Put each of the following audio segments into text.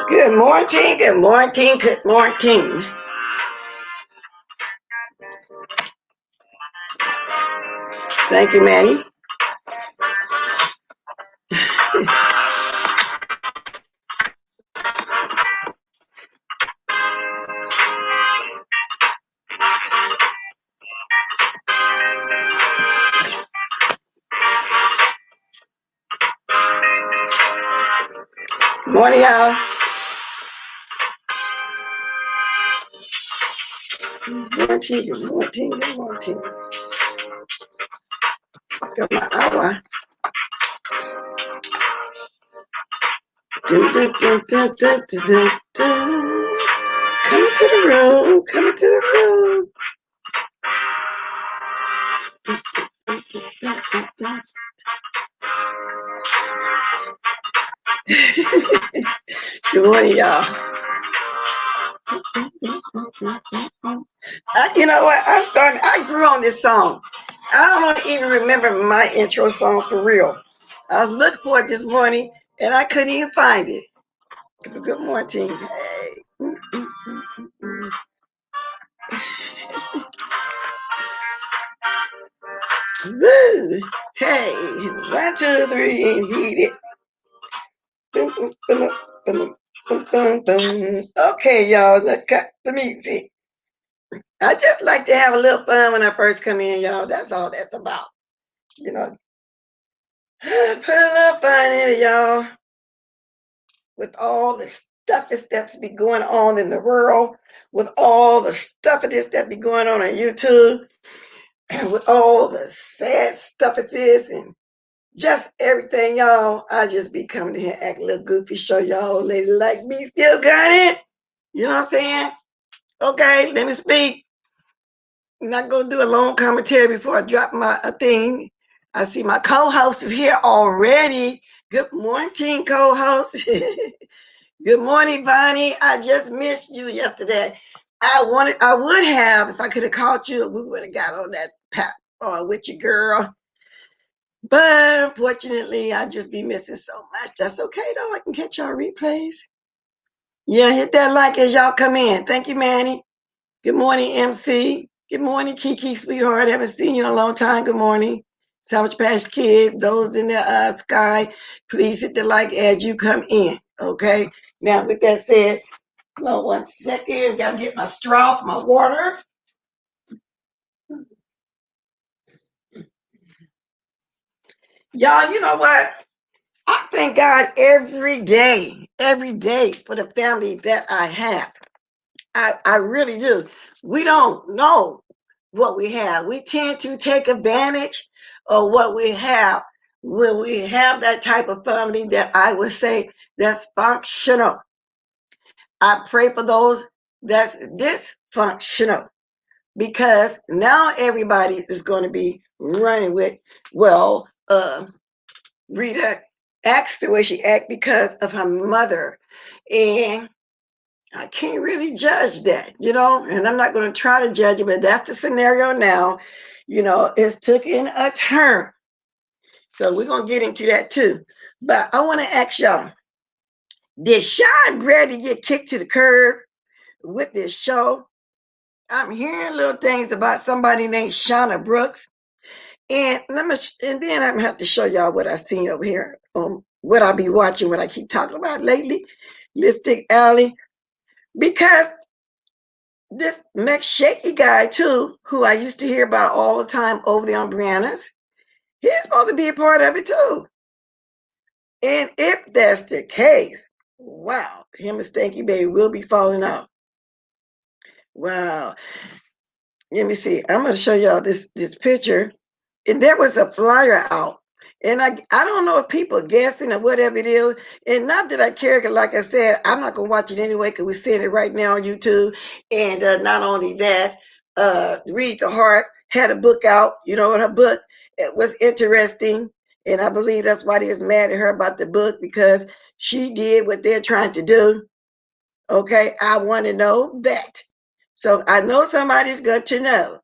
Good morning, good morning, good morning. Thank you, Manny. Good morning, y'all. Good morning, good morning, good morning. Got my hour. Coming to the room, coming to the room. Good morning, y'all. You know what? I grew on this song. I don't even remember my intro song for real. I was looking for it this morning and I couldn't even find it. Good morning. Hey. Woo. Hey. 1, 2, 3 and heat it. Okay, y'all. Let's cut the music. I just like to have a little fun when I first come in, y'all. That's all that's about. You know. Put a little fun in it, y'all. With all the stuff that's be going on in the world, with all the stuff that be going on YouTube, and with all the sad stuff it is, and just everything, y'all. I just be coming here, act a little goofy, show y'all lady like me still got it. You know what I'm saying? Okay, let me speak. I'm not gonna do a long commentary before I drop my thing. I see my co-host is here already. Good morning, co-host. Good morning, Bonnie. I just missed you yesterday. I would have, if I could have called you, we would have got on that pat with your girl. But unfortunately, I just be missing so much. That's okay though. I can catch y'all replays. Yeah, hit that like as y'all come in. Thank you, Manny. Good morning, MC. Good morning, Kiki, sweetheart. Haven't seen you in a long time. Good morning. Sandwich Patch Kids, those in the sky, please hit the like as you come in. Okay. Now, with that said, hold on 1 second. Gotta get my straw for my water. Y'all, you know what? I thank God every day for the family that I have. I really do. We don't know what we have. We tend to take advantage of what we have when we have that type of family that I would say that's functional. I pray for those that's dysfunctional because now everybody is going to be running with, well, Rita acts the way she acts because of her mother. And I can't really judge that, you know, and I'm not going to try to judge it, but that's the scenario now. You know, it's taking a turn. So we're going to get into that too. But I want to ask y'all, did Sean Brady get kicked to the curb? with this show. I'm hearing little things about somebody named Shauna Brooks. And then I'm gonna have to show y'all what I seen over here. What I'll be watching, what I keep talking about lately, Lipstick Alley, because this Max Shaky guy too, who I used to hear about all the time over there on Brianna's, he's supposed to be a part of it too. And if that's the case, wow, him and Stanky Baby will be falling out. Wow. Let me see. I'm gonna show y'all this picture. And there was a flyer out. And I don't know if people guessing or whatever it is. And not that I care, because like I said, I'm not going to watch it anyway because we're seeing it right now on YouTube. And not only that, Read the Heart had a book out. You know, her book, it was interesting. And I believe that's why they was mad at her about the book, because she did what they're trying to do. Okay, I want to know that. So I know somebody's going to know.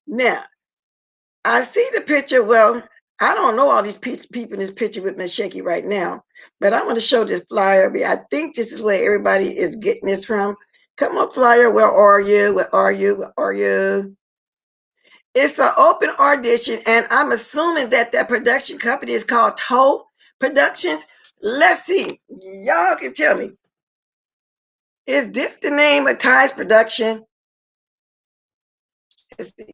Now, I see the picture. Well, I don't know all these people in this picture with Miss Shaky right now, but I want to show this flyer. I think this is where everybody is getting this from. Come on, flyer. Where are you? Where are you? Where are you? It's an open audition, and I'm assuming that that production company is called Toe Productions. Let's see. Y'all can tell me. Is this the name of Ty's production? Let's see.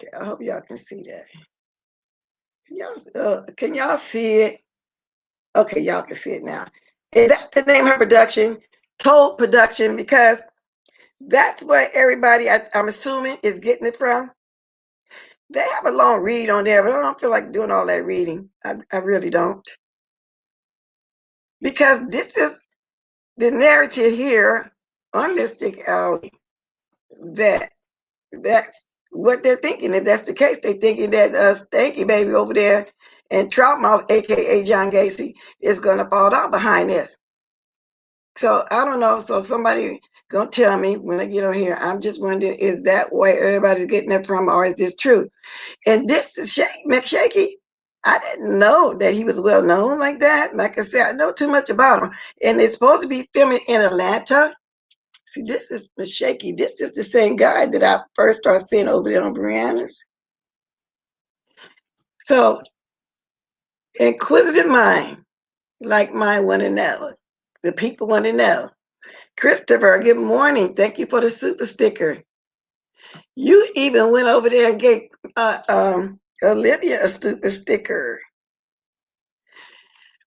Okay, I hope y'all can see that. Can y'all see it? Okay, y'all can see it now. And that's the name of her production, Told Production, because that's where everybody, I'm assuming, is getting it from. They have a long read on there, but I don't feel like doing all that reading. I really don't. Because this is the narrative here on Lipstick Alley, that that's what they're thinking. If that's the case, they're thinking that Stanky Baby over there and Troutmouth, aka John Gacy, is going to fall out behind this. So I don't know. So somebody gonna tell me when I get on here. I'm just wondering, is that where everybody's getting it from, or is this true? And this is McShaky. I didn't know that he was well known like that. Like I said, I know too much about him. And it's supposed to be filming in Atlanta. See, this is McShaky. This is the same guy that I first started seeing over there on Brianna's. So, inquisitive mind, like mine, want to know. The people want to know. Christopher, good morning. Thank you for the super sticker. You even went over there and gave Olivia a super sticker.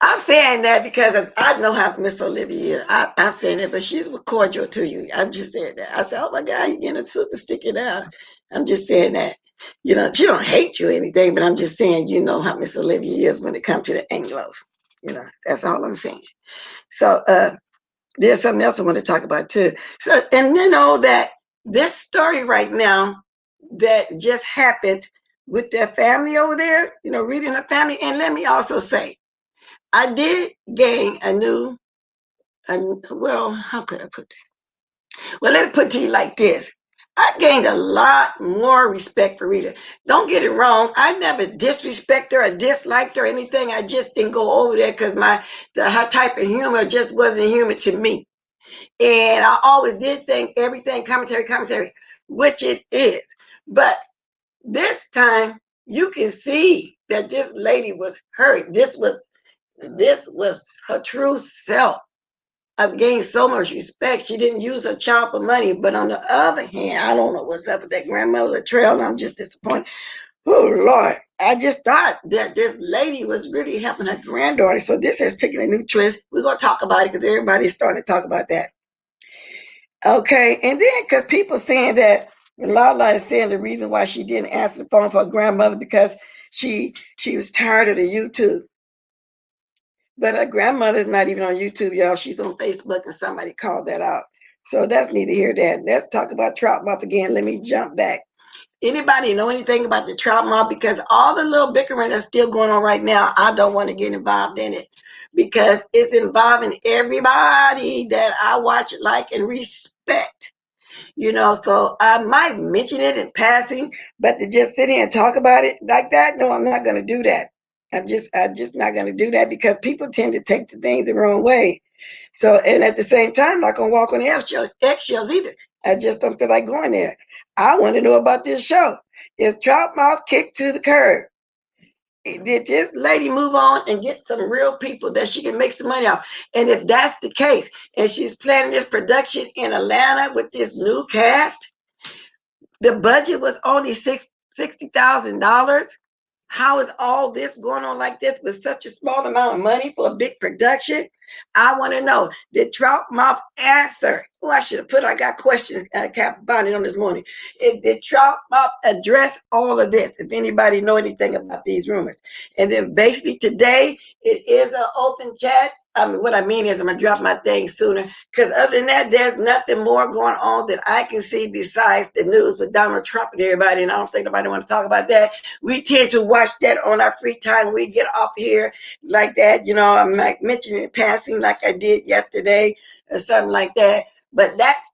I'm saying that because I know how Miss Olivia is. I'm saying that, but she's cordial to you. I'm just saying that. I said, oh my God, you're getting a super sticker now. I'm just saying that. You know, she don't hate you or anything, but I'm just saying, you know how Miss Olivia is when it comes to the Anglos. You know, that's all I'm saying. So there's something else I want to talk about too. So, and you know that this story right now that just happened with their family over there, you know, reading her family. And let me also say, I did gain well, how could I put that? Well, let me put it to you like this. I gained a lot more respect for Rita. Don't get it wrong. I never disrespect her or disliked her or anything. I just didn't go over there because her type of humor just wasn't human to me. And I always did think everything commentary, which it is. But this time you can see that this lady was hurt. This was her true self. I've gained so much respect. She didn't use her child for money. But on the other hand, I don't know what's up with that grandmother trail. I'm just disappointed. Oh Lord. I just thought that this lady was really helping her granddaughter. So this has taken a new twist. We're gonna talk about it because everybody's starting to talk about that. Okay, and then because people saying that Lala is saying the reason why she didn't answer the phone for her grandmother because she was tired of the YouTube. But her grandmother's not even on YouTube, y'all. She's on Facebook, and somebody called that out. So that's neither here nor there. Let's talk about Trout Mop again. Let me jump back. Anybody know anything about the Trout Mop? Because all the little bickering that's still going on right now, I don't want to get involved in it because it's involving everybody that I watch, like, and respect. You know, so I might mention it in passing, but to just sit here and talk about it like that, no, I'm not going to do that. I'm just not going to do that because people tend to take the things the wrong way. So, and at the same time, I'm not going to walk on the eggshells either. I just don't feel like going there. I want to know about this show. Is Troutmouth kicked to the curb? Did this lady move on and get some real people that she can make some money off? And if that's the case, and she's planning this production in Atlanta with this new cast, the budget was only $60,000. How is all this going on like this with such a small amount of money for a big production? I want to know. Did Troutmouth answer? Oh, I should have put. I got questions. Cap Bonnet on this morning. Did Troutmouth address all of this? If anybody know anything about these rumors, and then basically today it is an open chat. I mean, what I mean is I'm gonna drop my thing sooner because other than that, there's nothing more going on that I can see besides the news with Donald Trump and everybody. And I don't think nobody want to talk about that. We tend to watch that on our free time. We get off here like that. You know, I'm like mentioning passing like I did yesterday or something like that. But that's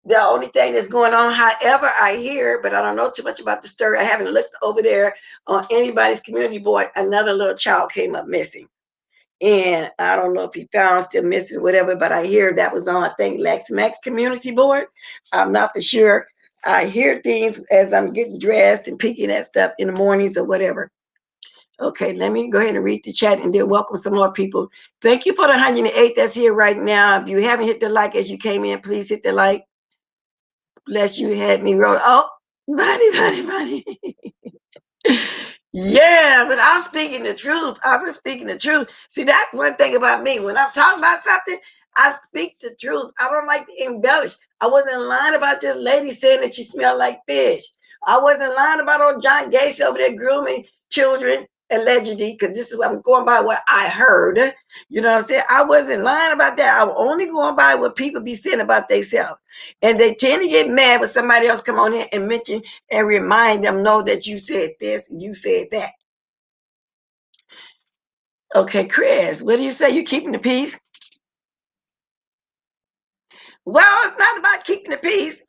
the only thing that's going on. However, I hear, but I don't know too much about the story. I haven't looked over there on anybody's community board. Another little child came up missing. And I don't know if he found still missing, whatever, but I hear that was on, I think, Lex Max community board. I'm not for sure. I hear things as I'm getting dressed and peeking at stuff in the mornings or whatever. Okay, let me go ahead and read the chat and then welcome some more people. Thank you for the 108 that's here right now. If you haven't hit the like as you came in, please hit the like. Bless you, had me roll. Oh, buddy. Yeah, but I'm speaking the truth. I was speaking the truth. See, that's one thing about me. When I'm talking about something, I speak the truth. I don't like to embellish. I wasn't lying about this lady saying that she smelled like fish. I wasn't lying about old John Gacy over there grooming children allegedly, because this is what I'm going by what I heard. You know what I'm saying? I wasn't lying about that. I was only going by what people be saying about themselves. And they tend to get mad when somebody else come on here and mention and remind them, know that you said this and you said that. Okay, Chris, what do you say? You keeping the peace? Well, it's not about keeping the peace.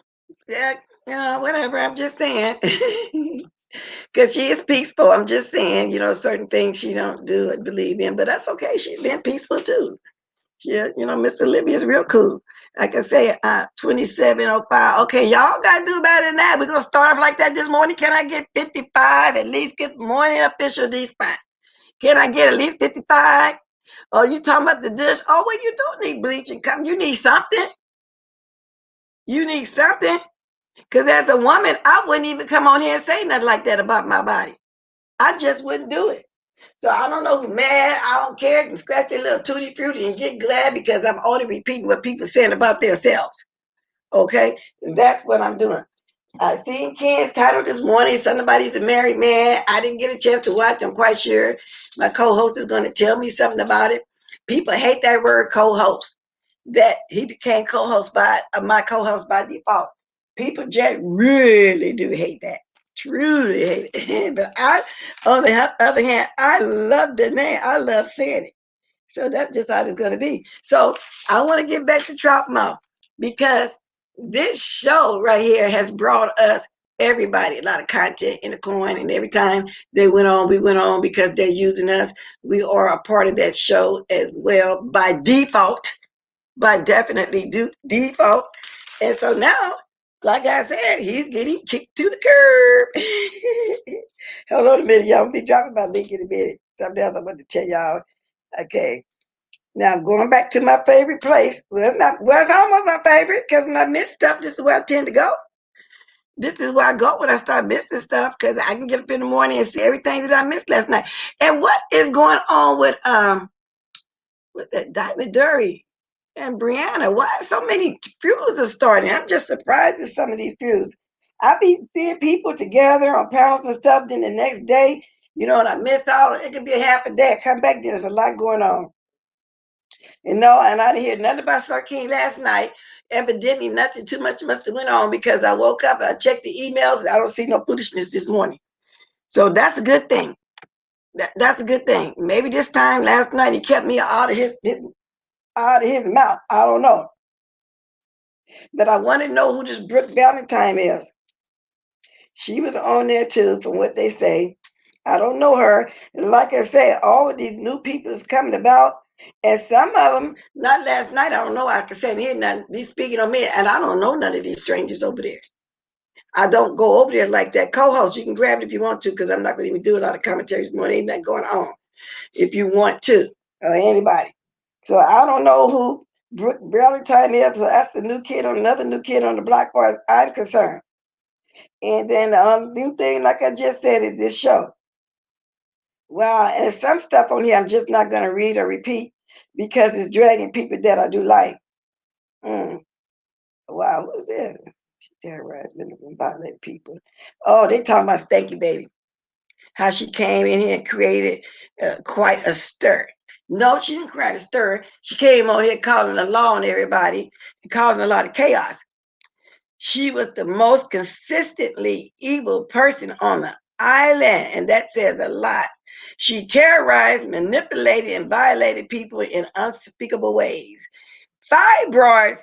Yeah, whatever. I'm just saying. Because she is peaceful. I'm just saying, certain things she don't do and believe in, but that's okay. She's been peaceful too. Yeah, Miss Olivia is real cool. Like I say, 2705. Okay, y'all got to do better than that. We're going to start off like that this morning. Can I get 55? At least get morning official D-spot. Can I get at least 55? Oh, you talking about the dish? Oh, well, you don't need bleach and come. You need something. You need something. Because as a woman, I wouldn't even come on here and say nothing like that about my body. I just wouldn't do it. So I don't know who's mad. I don't care. You can scratch your little tutti frutti and get glad because I'm only repeating what people saying about themselves. Okay? And that's what I'm doing. I seen Ken's title this morning. Somebody's a married man. I didn't get a chance to watch. I'm quite sure my co-host is going to tell me something about it. People hate that word co-host. That he became co-host by my co-host by default. People just really do hate that. Truly hate it. But I, on the other hand, I love the name. I love saying it. So that's just how it's going to be. So I want to get back to Troutmouth because this show right here has brought us everybody a lot of content in the coin, and every time they went on, we went on because they're using us. We are a part of that show as well by default, by definitely default. And so now, like I said, he's getting kicked to the curb. Hold on a minute, y'all. I'll be dropping my link in a minute. Something else I want to tell y'all. Okay. Now going back to my favorite place. Well, it's almost my favorite because when I miss stuff, this is where I tend to go. This is where I go when I start missing stuff because I can get up in the morning and see everything that I missed last night. And what is going on with what's that, Diamond Dury and Brianna? Why so many feuds are starting? I'm just surprised at some of these feuds. I be seeing people together on panels and stuff, then the next day, and I miss out. It could be a half a day. I come back, there's a lot going on. And I didn't hear nothing about Sir King last night. Evidently, nothing too much must have went on because I woke up, I checked the emails, I don't see no foolishness this morning. So that's a good thing. That's a good thing. Maybe this time last night he kept me out of his mouth. I don't know. But I want to know who this Brooke Valentine is. She was on there too, from what they say. I don't know her. And like I said, all of these new people is coming about. And some of them, not last night, I don't know. I can say here nothing, be speaking on me, and I don't know none of these strangers over there. I don't go over there like that. Co-host, you can grab it if you want to, because I'm not going to even do a lot of commentaries this morning. Ain't nothing going on. If you want to, or anybody. So I don't know who Brooke Valentine is. So that's the new kid on another new kid on the block, as far as I'm concerned. And then the new thing, like I just said, is this show. Wow, and some stuff on here I'm just not going to read or repeat because it's dragging people that I do like. Mm. Wow, who's this? She terrorized me and violate people. Oh, they talking about Stanky Baby. How she came in here and created quite a stir. No, she didn't create a stir. She came on here calling the law on everybody and causing a lot of chaos. She was the most consistently evil person on the island, and that says a lot. She terrorized, manipulated, and violated people in unspeakable ways. Fibroids,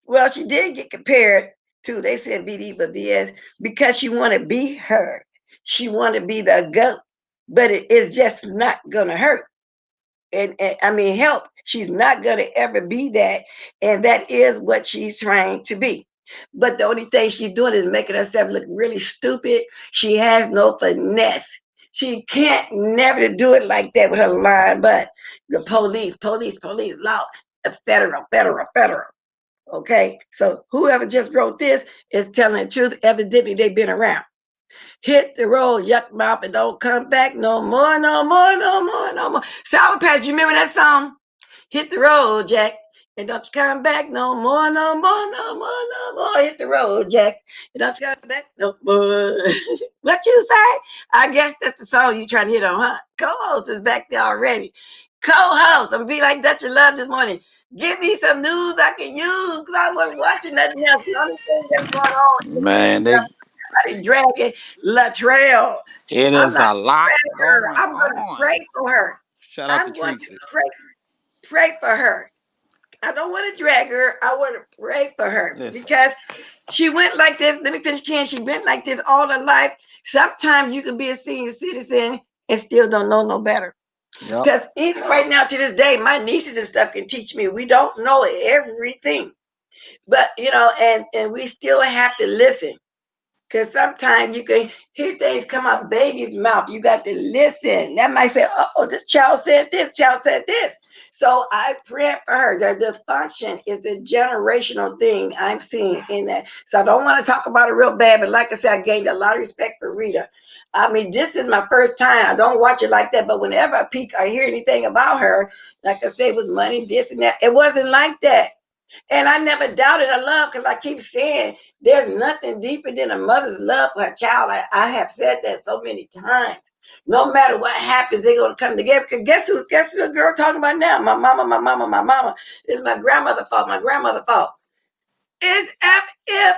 well, she did get compared to, they said BD, but BS, because she want to be her. She want to be the goat, but it's just not going to hurt. And I mean, help. She's not going to ever be that. And that is what she's trying to be. But the only thing she's doing is making herself look really stupid. She has no finesse. She can't never do it like that with her line, but the police, law, federal. Okay, so whoever just wrote this is telling the truth. Evidently, they've been around. Hit the road, yuck mouth, and don't come back no more, no more, no more, no more. Sour Patch, you remember that song? Hit the road, Jack, and don't you come back no more, no more, no more, no more. Hit the road, Jack, and don't you come back no more. What you say? I guess that's the song you trying to hit on, huh? Co-host is back there already. Co-host, I'm gonna be like Dutch of Love this morning. Give me some news I can use because I wasn't watching nothing else. The only thing that's going on Man, they is dragging Latrell. it I'm is not a lot dragging her. going I'm going to on. pray for her. Shout out to I'm going to Teresa. pray for her. I don't want to drag her. I want to pray for her Listen, because she went like this. Let me finish, Ken. She went like this all her life. Sometimes you can be a senior citizen and still don't know no better. yep. Because even right now to this day, my nieces and stuff can teach me. We don't know everything, but and we still have to listen. Because sometimes you can hear things come out baby's mouth. You got to listen. That might say, oh, this child said this, child said this. So I pray for her. The function is a generational thing I'm seeing in that. So I don't want to talk about it real bad, but like I said, I gained a lot of respect for Rita. I mean, this is my first time. I don't watch it like that, but whenever I peek, I hear anything about her, like I said, it was money, this and that. It wasn't like that. And I never doubted her love because I keep saying there's nothing deeper than a mother's love for her child. I have said that so many times. No matter what happens, they're gonna come together. Because guess who the girl talking about now? My mama, my mama, my mama. It's my grandmother's fault, my grandmother's fault. It's as if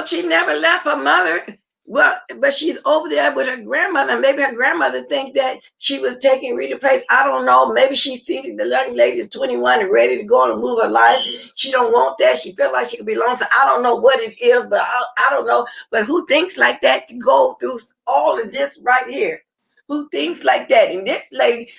she never left her mother. Well, but she's over there with her grandmother. Maybe her grandmother think that she was taking Rita's place. I don't know. Maybe she sees the young lady is 21 and ready to go on and move her life. She don't want that. She feels like she could be lonesome. I don't know what it is, but I don't know. But who thinks like that to go through all of this right here? Who thinks like that? And this lady,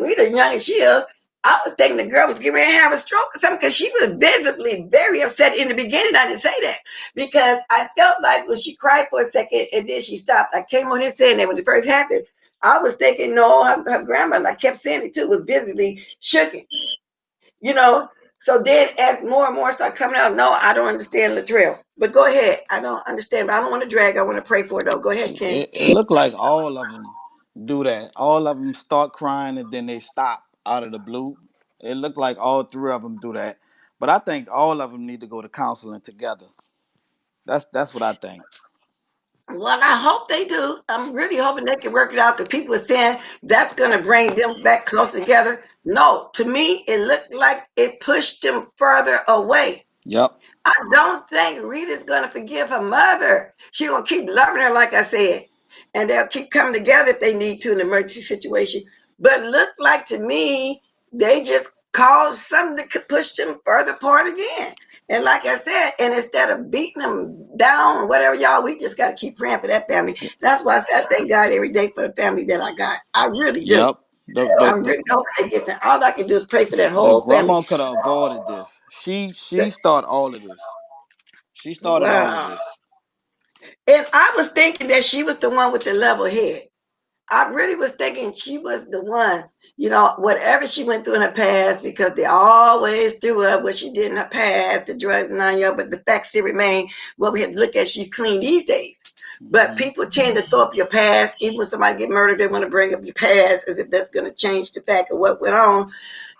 Rita, young as she is, I was thinking the girl was getting ready to have a stroke or something because she was visibly very upset in the beginning. I didn't say that because I felt like when she cried for a second and then she stopped. I came on here saying that when it first happened. I was thinking, no, her grandmother, I kept saying it too, was visibly shaking, you know. So then as more and more start coming out, no, I don't understand Latrell. But go ahead. I don't understand, but I don't want to drag. I want to pray for it though. Go ahead, Ken. It looked like all of them do that. All of them start crying and then they stop out of the blue. It looked like all three of them do that. But I think all of them need to go to counseling together. That's what I think. Well, I hope they do. I'm really hoping they can work it out. The people are saying that's going to bring them back closer together. No, to me, it looked like it pushed them further away. Yep. I don't think Rita's going to forgive her mother. She's going to keep loving her, like I said, and they'll keep coming together if they need to in an emergency situation. But look like to me, they just caused something to push them further apart again. And like I said, and instead of beating them down, whatever, y'all, we just got to keep praying for that family. That's why I said I thank God every day for the family that I got. I really do. Yep. The I the the really hope they get some. All I can do is pray for that the whole family. grandma could have avoided this. She started all of this. She started all of Wow. this. And I was thinking that she was the one with the level head. I really was thinking she was the one, whatever she went through in her past, because they always threw up what she did in her past, the drugs and all that. But the fact still remain, what we have to look at, she's clean these days. But Hmm. people tend to throw up your past. Even when somebody get murdered, they want to bring up your past as if that's going to change the fact of what went on.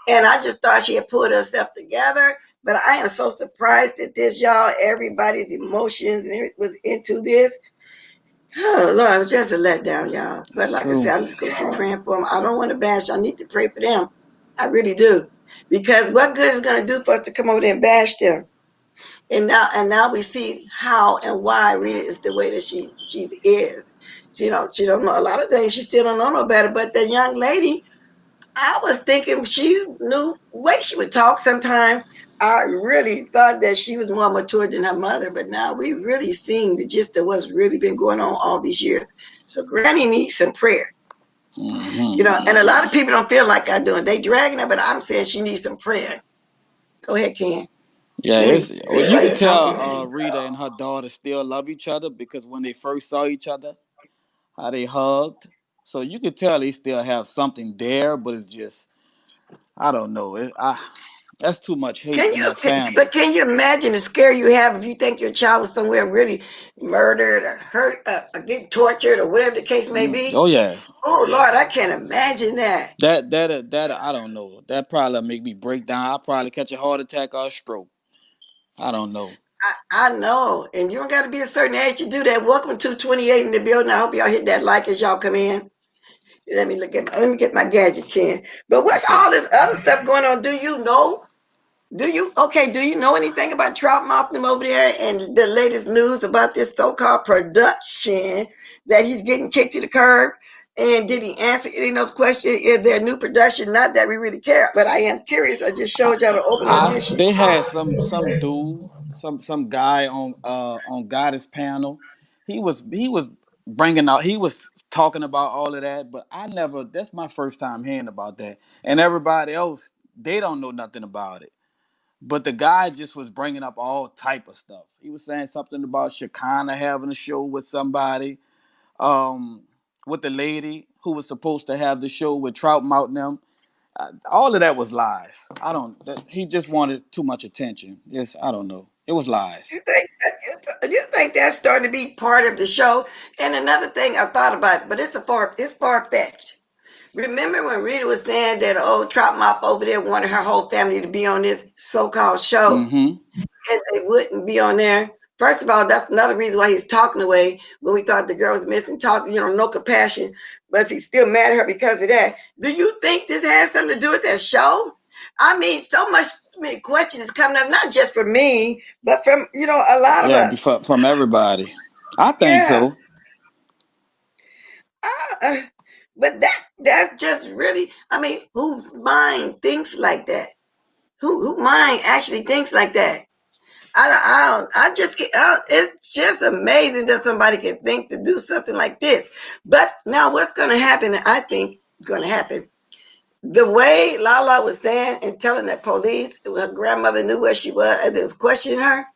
And I just thought she had pulled herself together. But I am so surprised at this, y'all. Everybody's emotions and it was into this. Oh Lord, it was just a letdown, y'all. But That's like I true. said, I'm just gonna keep praying for them. I don't want to bash. I need to pray for them. I really do, because what good is gonna do for us to come over there and bash them? And now we see how and why Rita is the way that she is. She don't know a lot of things. She still don't know no better. But the young lady, I was thinking she knew the way she would talk sometimes. I really thought that she was more mature than her mother, but now we really seeing the gist of what's really been going on all these years. So Granny needs some prayer. Hmm. And a lot of people don't feel like I do. They dragging her, but I'm saying she needs some prayer. Go ahead, Ken. Yeah, it's you Everybody could tell talking. Rita and her daughter still love each other because when they first saw each other, how they hugged. So you could tell they still have something there, but it's just I don't know. That's too much hate Can in you? that family. But can you imagine the scare you have if you think your child was somewhere really murdered or hurt or getting tortured or whatever the case may be? Oh yeah, Oh Lord, I can't imagine that. that I don't know. That probably make me break down. I'll probably catch a heart attack or a stroke. I don't know. I know, and you don't got to be a certain age to do that. Welcome to 28 in the building. I hope y'all hit that like as y'all come in. Let me get my gadget, Ken. But what's Okay. all this other stuff going on? Do you know? Do you know anything about Trout Mouth them over there and the latest news about this so-called production that he's getting kicked to the curb? And did he answer any of those questions? Is there a new production? Not that we really care, but I am curious. I just showed y'all the opening edition. They had some dude, some guy on Goddess panel. He was bringing out. He was talking about all of that, but I never. That's my first time hearing about that. And everybody else, they don't know nothing about it. But the guy just was bringing up all type of stuff. He was saying something about Shekinah having a show with somebody, um, with the lady who was supposed to have the show with Trout Mountain them. All of that was lies. I don't. He just wanted too much attention. Yes, I don't know. It was lies. You think that's starting to be part of the show? And another thing I thought about, but it's far fetched. Remember when Rita was saying that old Trout Mouth over there wanted her whole family to be on this so-called show? Mm-hmm. And they wouldn't be on there. First of all, that's another reason why he's talking away when we thought the girl was missing, talking, no compassion, but he's still mad at her because of that. Do you think this has something to do with that show? I mean, so many questions coming up, not just from me, but from, a lot of Yeah, us. from everybody. I think Yeah. so. Uh, but that's just really, I mean, who mind thinks like that? Who mind actually thinks like that? I just get it's just amazing that somebody can think to do something like this. But now what's going to happen, I think going to happen, the way Lala was saying and telling that police her grandmother knew where she was and they was questioning her,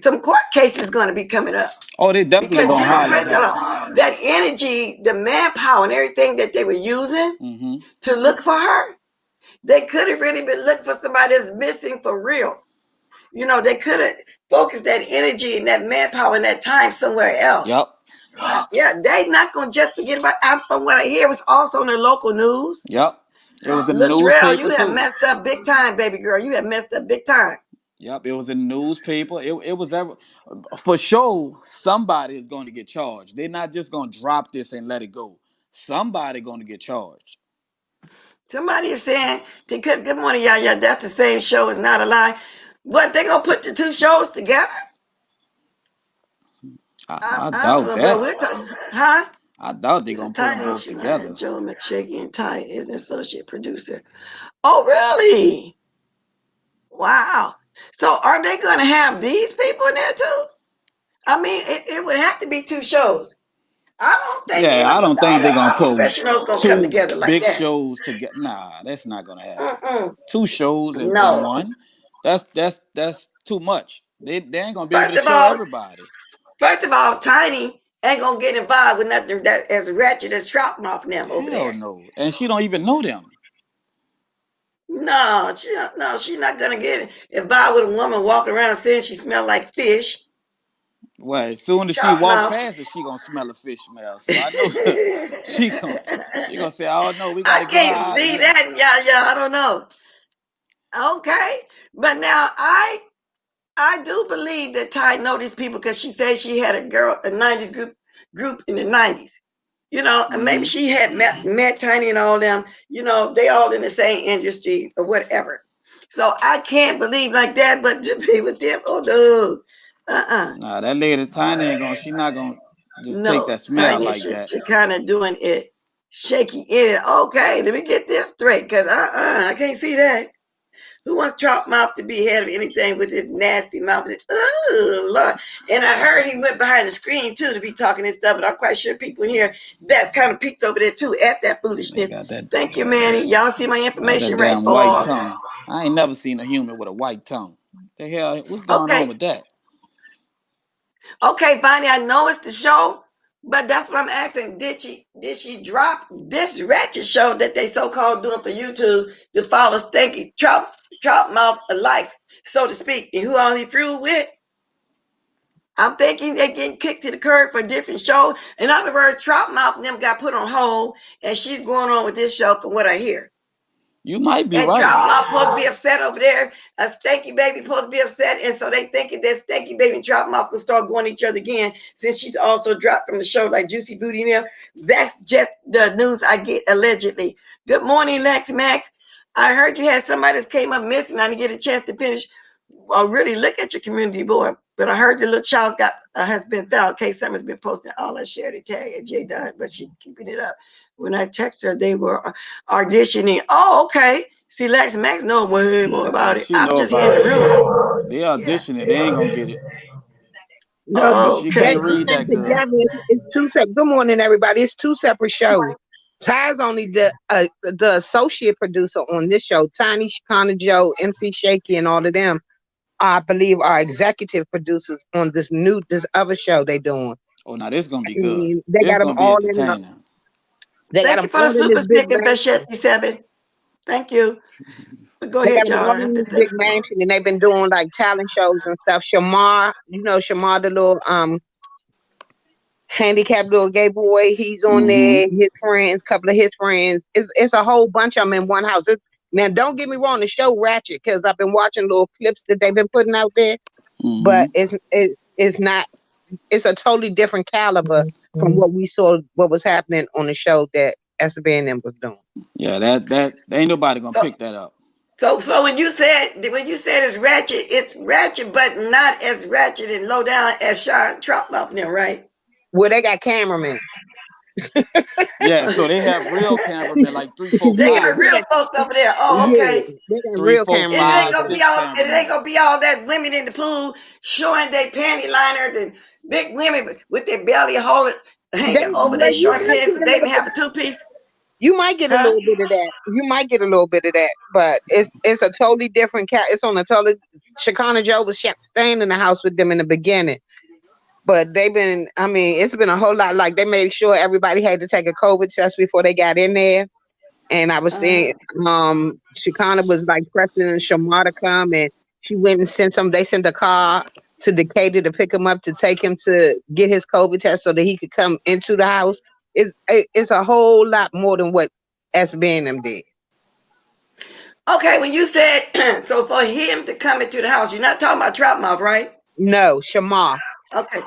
some court cases going to be coming up. Oh, they definitely Because gonna highlight that. that energy, the manpower and everything that they were using Mm-hmm. to look for her, they could have really been looking for somebody that's missing for real. They could have focused that energy and that manpower and that time somewhere else. Yep. Yeah, they not gonna just forget about. From what I hear, it was also in the local news. Yep. It was in the Latrell, you newspaper have too. messed up big time, baby girl. You have messed up big time. Yep. It was in the newspaper. It was ever for sure. Somebody is going to get charged. They're not just going to drop this and let it go. Somebody going to get charged. Somebody is saying, good morning, y'all. Yeah, that's the same show. It's not a lie. What, they gonna put the two shows together? I I don't doubt know, but that. we're talking, huh? I doubt they're It's a gonna put them tiny both Shania together. Joe McShaky and Ty is an associate producer. Oh, really? Wow. So are they going to have these people in there too? I mean, it would have to be two shows. I don't think Yeah, I don't think they're gonna our put professionals gonna come two together like big that. shows together. Nah, that's not gonna happen. Mm-mm. Two shows in No. one. That's too much. They ain't gonna be able First to of show all, everybody. Tiny ain't gonna get involved with nothing that as ratchet as Troutmouth and them over Hell there. no. And she don't even know them. No, she's not gonna get involved with a woman walking around saying she smelled like fish. Well, as soon as she walk Troutmouth. past it, she gonna smell a fish smell. So I know she gonna she gonna say, "Oh no, we got I to get her can't out of see here." that, yeah. I don't know. Okay, but now I do believe that Ty know these people because she said she had a '90s group in the '90s. And maybe Hmm. she had met Tiny and all them. They all in the same industry or whatever. So I can't believe like that, but to be with them, oh no, Nah, that lady Tiny ain't gonna. She not gonna just take no, that smell Tiny like should that. kind of doing it shaky in it. Okay, let me get this straight, cause I can't see that. Who wants Trump mouth to be head of anything with his nasty mouth? Oh Lord! And I heard he went behind the screen too to be talking and stuff. But I'm quite sure people in here that kind of peeked over there too at that They foolishness. got that. Thank you, Manny. Y'all see my Got that information right? damn white Oh, tongue. I ain't never seen a human with a white tongue. The hell, what's going on okay, with that? okay, Bonnie. I know it's the show, but that's what I'm asking. Did she drop this ratchet show that they so called doing for YouTube to follow Stinky Trump mouth alike, so to speak, and who all he flew with? I'm thinking they're getting kicked to the curb for a different show. In other words, Troutmouth and them got put on hold, and she's going on with this show from what I hear. You might be And right. Troutmouth supposed to be upset over there. A Stanky Baby supposed to be upset, and so they thinking that Stanky Baby and Troutmouth will start going at each other again since she's also dropped from the show like Juicy Booty now. That's just the news I get allegedly. Good morning, Lex Max. I heard you had somebody that came up missing. I didn't get a chance to finish or really look at your community board. But I heard the little child has been found. Case Summers been posting all that shared the tag at J Dunn, but she keeping it up. When I text her, they were auditioning. Oh, okay. See, Lex Max know way more about Yeah, it. she I'm know just here in about the it. room. They Yeah. auditioning. They ain't gonna get it No, because she they Okay. can't put read that that good. together. It's two separate. Good morning, everybody. It's two separate shows. Ty's only the associate producer on this show. Tiny, Shekinah Joe, MC Shaky, and all of them, I believe, are executive producers on this other show they doing. Oh, now this gonna be good. And they This got them gonna be all in. entertaining. They got Thank them you for the all in this super big stick and mansion. Vachette 7. Thank you. But go They got ahead, them y'all. all I have in to this think. big mansion, and they've been doing like talent shows and stuff. Shamar, Shamar, the little handicapped little gay boy. He's on Mm-hmm. there. His friends, couple of his friends. It's a whole bunch of them in one house. Now, don't get me wrong. The show ratchet because I've been watching little clips that they've been putting out there, Mm-hmm. but it's not. It's a totally different caliber from what we saw. What was happening on the show that SB and them was doing. Yeah, that ain't nobody gonna So, pick that up. so when you said it's ratchet, but not as ratchet and low down as Sean Trump up there, right? Where they got cameramen. Yeah, so they have real cameramen like three, four, They Yeah, got five, they real got folks over there. Oh, yeah, okay. they got three, real four, And it cameramen ain't five, over gonna there. be six all. And it ain't cameramen. gonna be all that women in the pool showing their panty liners and big women with their belly holding hanging over their You short might pants get because a they little didn't bit. have a two piece, You might get a huh? little bit of that. You might get a little bit of that, but it's a totally different cat. It's on a totally. Shekinah Joe was staying in the house with them in the beginning, but they've been. I mean, it's been a whole lot. Like they made sure everybody had to take a COVID test before they got in there. And I was seeing, Uh, Shekinah was like pressing Shamar to come, and she went and sent some. They sent a car to Decatur to pick him up to take him to get his COVID test so that he could come into the house. It's a whole lot more than what SB and them did. okay, when you said so for him to come into the house, you're not talking about Trap Mouth, right? No, Shamar. Okay.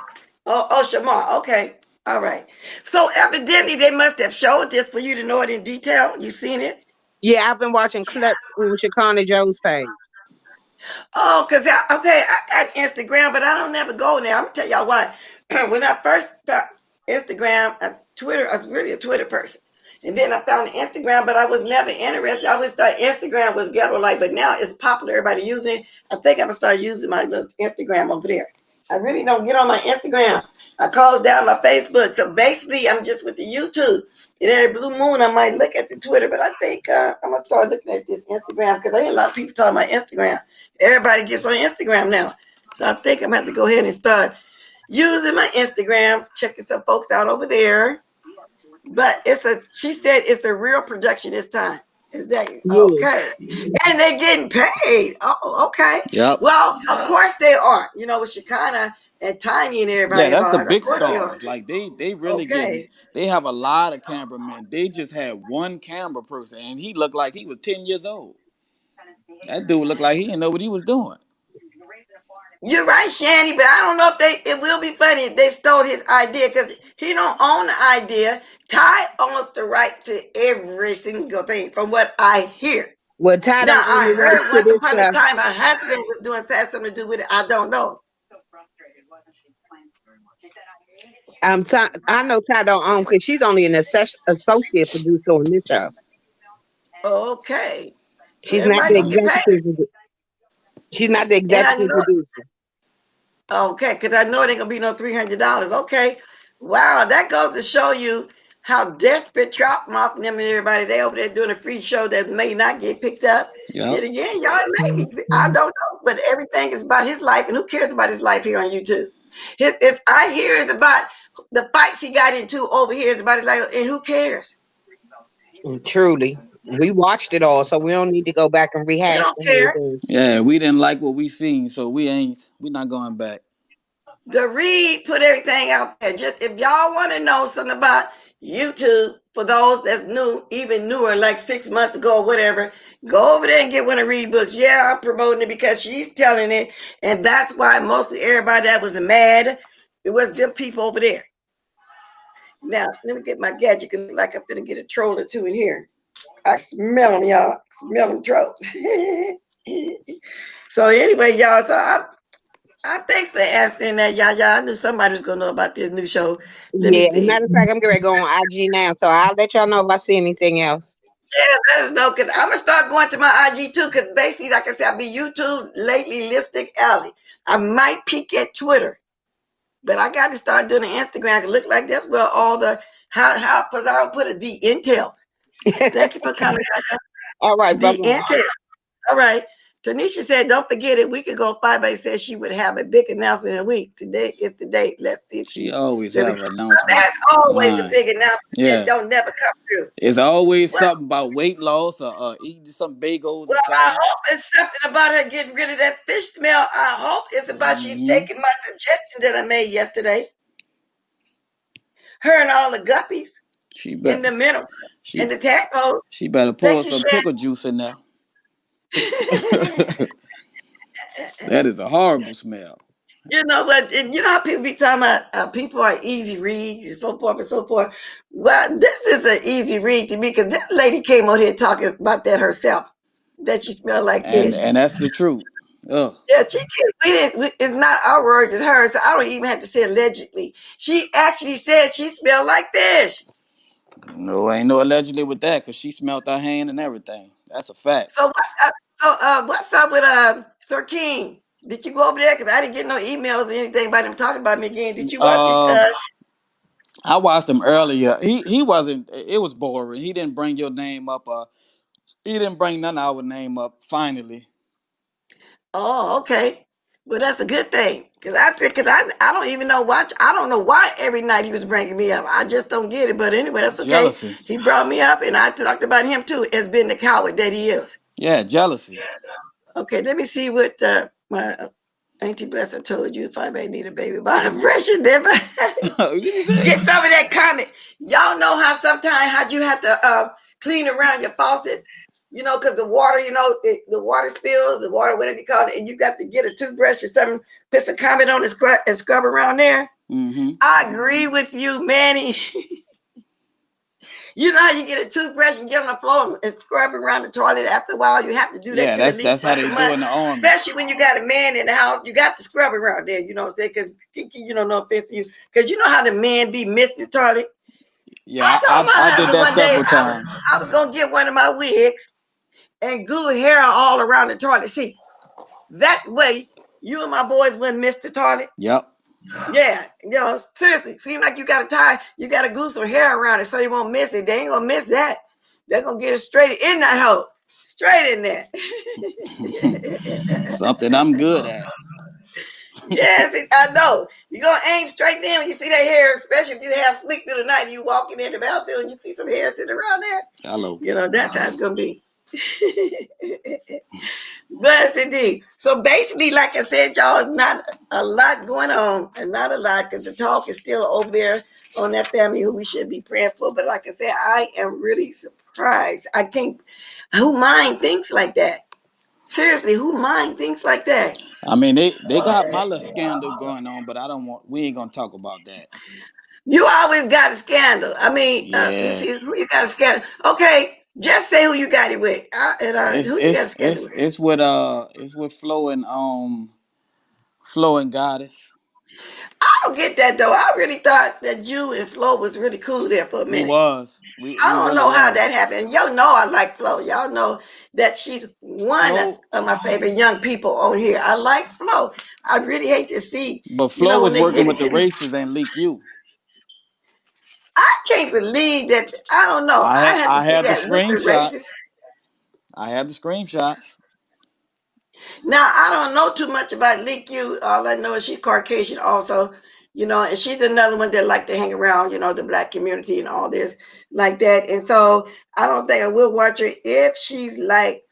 Oh, Shamar. Okay. All right. So evidently they must have showed this for you to know it in detail. You seen it? Yeah, I've been watching clips on Shekinah Joe's page. Oh, I got Instagram, but I don't never go in there. I'm gonna tell y'all why. When I first got Instagram, Twitter, I was really a Twitter person, And then I found Instagram, but I was never interested. I always thought Instagram was ghetto like, but now it's popular. Everybody using it. I think I'm gonna start using my little Instagram over there. I really don't get on my Instagram. I closed down my Facebook. So basically, I'm just with the YouTube. And every blue moon, I might look at the Twitter, but I think I'm gonna start looking at this Instagram because I hear a lot of people talking about Instagram. Everybody gets on Instagram now, so I think I'm gonna have to go ahead and start using my Instagram, checking some folks out over there. But she said it's a real production this time. Is that Yeah. okay? And they're getting paid. Oh, okay. Yep. Well, of course they are. With Shekinah and Tiny and Yeah, everybody that's the involved. Of big course they are. stars. Like they really getting. Okay. They have a lot of cameramen. They just had one camera person, and he looked like he was 10 years old. That dude looked like he didn't know what he was doing. You're right, Shanny, but I don't know if it will be funny if they stole his idea because he don't own the idea. Ty owns the right to every single thing from what I hear. Well, Ty Now don't own I the rights heard to once this upon a stuff. time her husband was doing had something to do with it. I don't know. I know Ty don't own because she's only an associate producer on this show. Okay. So She's not everybody the gonna get paid. she's not the And I executive know producer. okay, because I know it ain't gonna be no $300. Okay. Wow, that goes to show you how desperate Trump Mouth and them and everybody they over there doing a free show that may not get picked up. Yep. Then again, y'all maybe I don't know, but everything is about his life, and who cares about his life here on YouTube? It's I hear is about the fights he got into over here is about his life, and who cares? Truly. We watched it all, so we don't need to go back and We rehash don't the whole care. thing. Yeah, we didn't like what we seen, so we're not going back. The Read put everything out there. Just if y'all want to know something about YouTube, for those that's new, even newer, like 6 months ago or whatever, go over there and get one of Read books. Yeah, I'm promoting it because she's telling it, and that's why mostly everybody that was mad, it was them people over there. Now, let me get my gadget. Cause like I'm gonna get a troll or two in here. I smell them, y'all. Smell them trolls. So anyway, y'all. So I thanks for asking that, y'all. I knew somebody was gonna know about this new show. Let me Yeah, as a see. matter of fact, I'm going to go on IG now, so I'll let y'all know if I see anything else. Yeah, let us know because I'm gonna start going to my IG too. Because basically, like I said, I've been YouTube lately, Lipstick Alley. I might peek at Twitter, but I got to start doing the Instagram. It look like that's where all the how Pizarro put it, the intel. Thank you for coming. All right, The bye-bye. intel. All right. Tanisha said, "Don't forget it. We could go 5 said she would have a big announcement in a week. Today is the date. Let's see if She she always said have an announcement. that's always a Line. big announcement and Yeah. don't never come through. It's always Well, something about weight loss or eating some bagels or well, I something. hope it's something about her getting rid of that fish smell. I hope it's about she's Hmm. taking my suggestion that I made yesterday. Her and all the guppies She in bet the middle and she the tadpoles. she better pour Thank you, some pickle juice in there. That is a horrible smell. But you know how people be talking about people are easy reads and so forth and so forth. Well, this is an easy read to me because this lady came on here talking about that herself, that she smelled like And fish. and that's the truth. Ugh. Yeah, we didn't. It's not our words; it's hers. So I don't even have to say allegedly. She actually said she smelled like fish. No, ain't no allegedly with that because she smelt our hand and everything. That's a fact. So what's up with Sir King? Did you go over there? Because I didn't get no emails or anything about him talking about me again. Did you watch it? Um, I watched him earlier. He wasn't. It was boring. He didn't bring your name up. He didn't bring none of our name up. Finally, Oh, okay. Well, that's a good thing. Because I don't even know why. I don't know why every night he was bringing me up. I just don't get it. But anyway, that's okay. jealousy. He brought me up, and I talked about him too as being the coward that he is. Yeah, jealousy. Okay, let me see what my Auntie Bless, I told you if I may need a baby bottom brushing them. What you say? Get some of that comment. Y'all know how sometimes how you have to clean around your faucet, because the water, the water spills, the water, whatever you call it, and you got to get a toothbrush or something, put some comment on and scrub around there. Mm-hmm. I agree with you, Manny. You know how you get a toothbrush and get on the floor and scrub around the toilet after a while? You have to do that Yeah, too at least that's how once a they do month, in the army. especially when you got a man in the house. You got to scrub around there, you know what I'm saying? Because, no offense to you, because you know how the man be missing the toilet? Yeah, I told my I did husband that one day several times. I was gonna get one of my wigs and glue hair all around the toilet seat. That way, you and my boys wouldn't miss the toilet. Yep. Yeah, seriously, seem like you got to glue some hair around it so they won't miss it. They ain't gonna miss that. They're gonna get it straight in that hole, straight in there. Something I'm good at. Yes, I know. You're gonna aim straight there when you see that hair, especially if you have sleep through the night and you walking in the bathroom and you see some hair sitting around there. Hello. That's how it's gonna be. Bless indeed. So basically, like I said, y'all, it's not a lot going on, and not a lot because the talk is still over there on that family who we should be praying for. But like I said, I am really surprised. I can't. Who mind thinks like that? Seriously, who mind thinks like that? I mean, they got my little scandal going on, but I don't want. We ain't gonna talk about that. You always got a scandal. I mean, let's Yeah, see who you got a scandal. Okay, just say who you got it with. Who you got a scandal with? it's with Flo and Goddess. I don't get that though. I really thought that you and Flo was really cool there for a We minute. was I we don't really know how that was. happened. Y'all know I like Flo. Y'all know that she's one Flo, of my favorite young people on here. I like Flo. I really hate to see, but Flo when was they working get with the into these. races and leak you. I can't believe that. I don't know. I have to I see have the that with the races. screenshots. I have the screenshots. Now I don't know too much about Leak You. All I know is she's Caucasian also, and she's another one that like to hang around, the black community and all this like that. And so I don't think I will watch her if she's like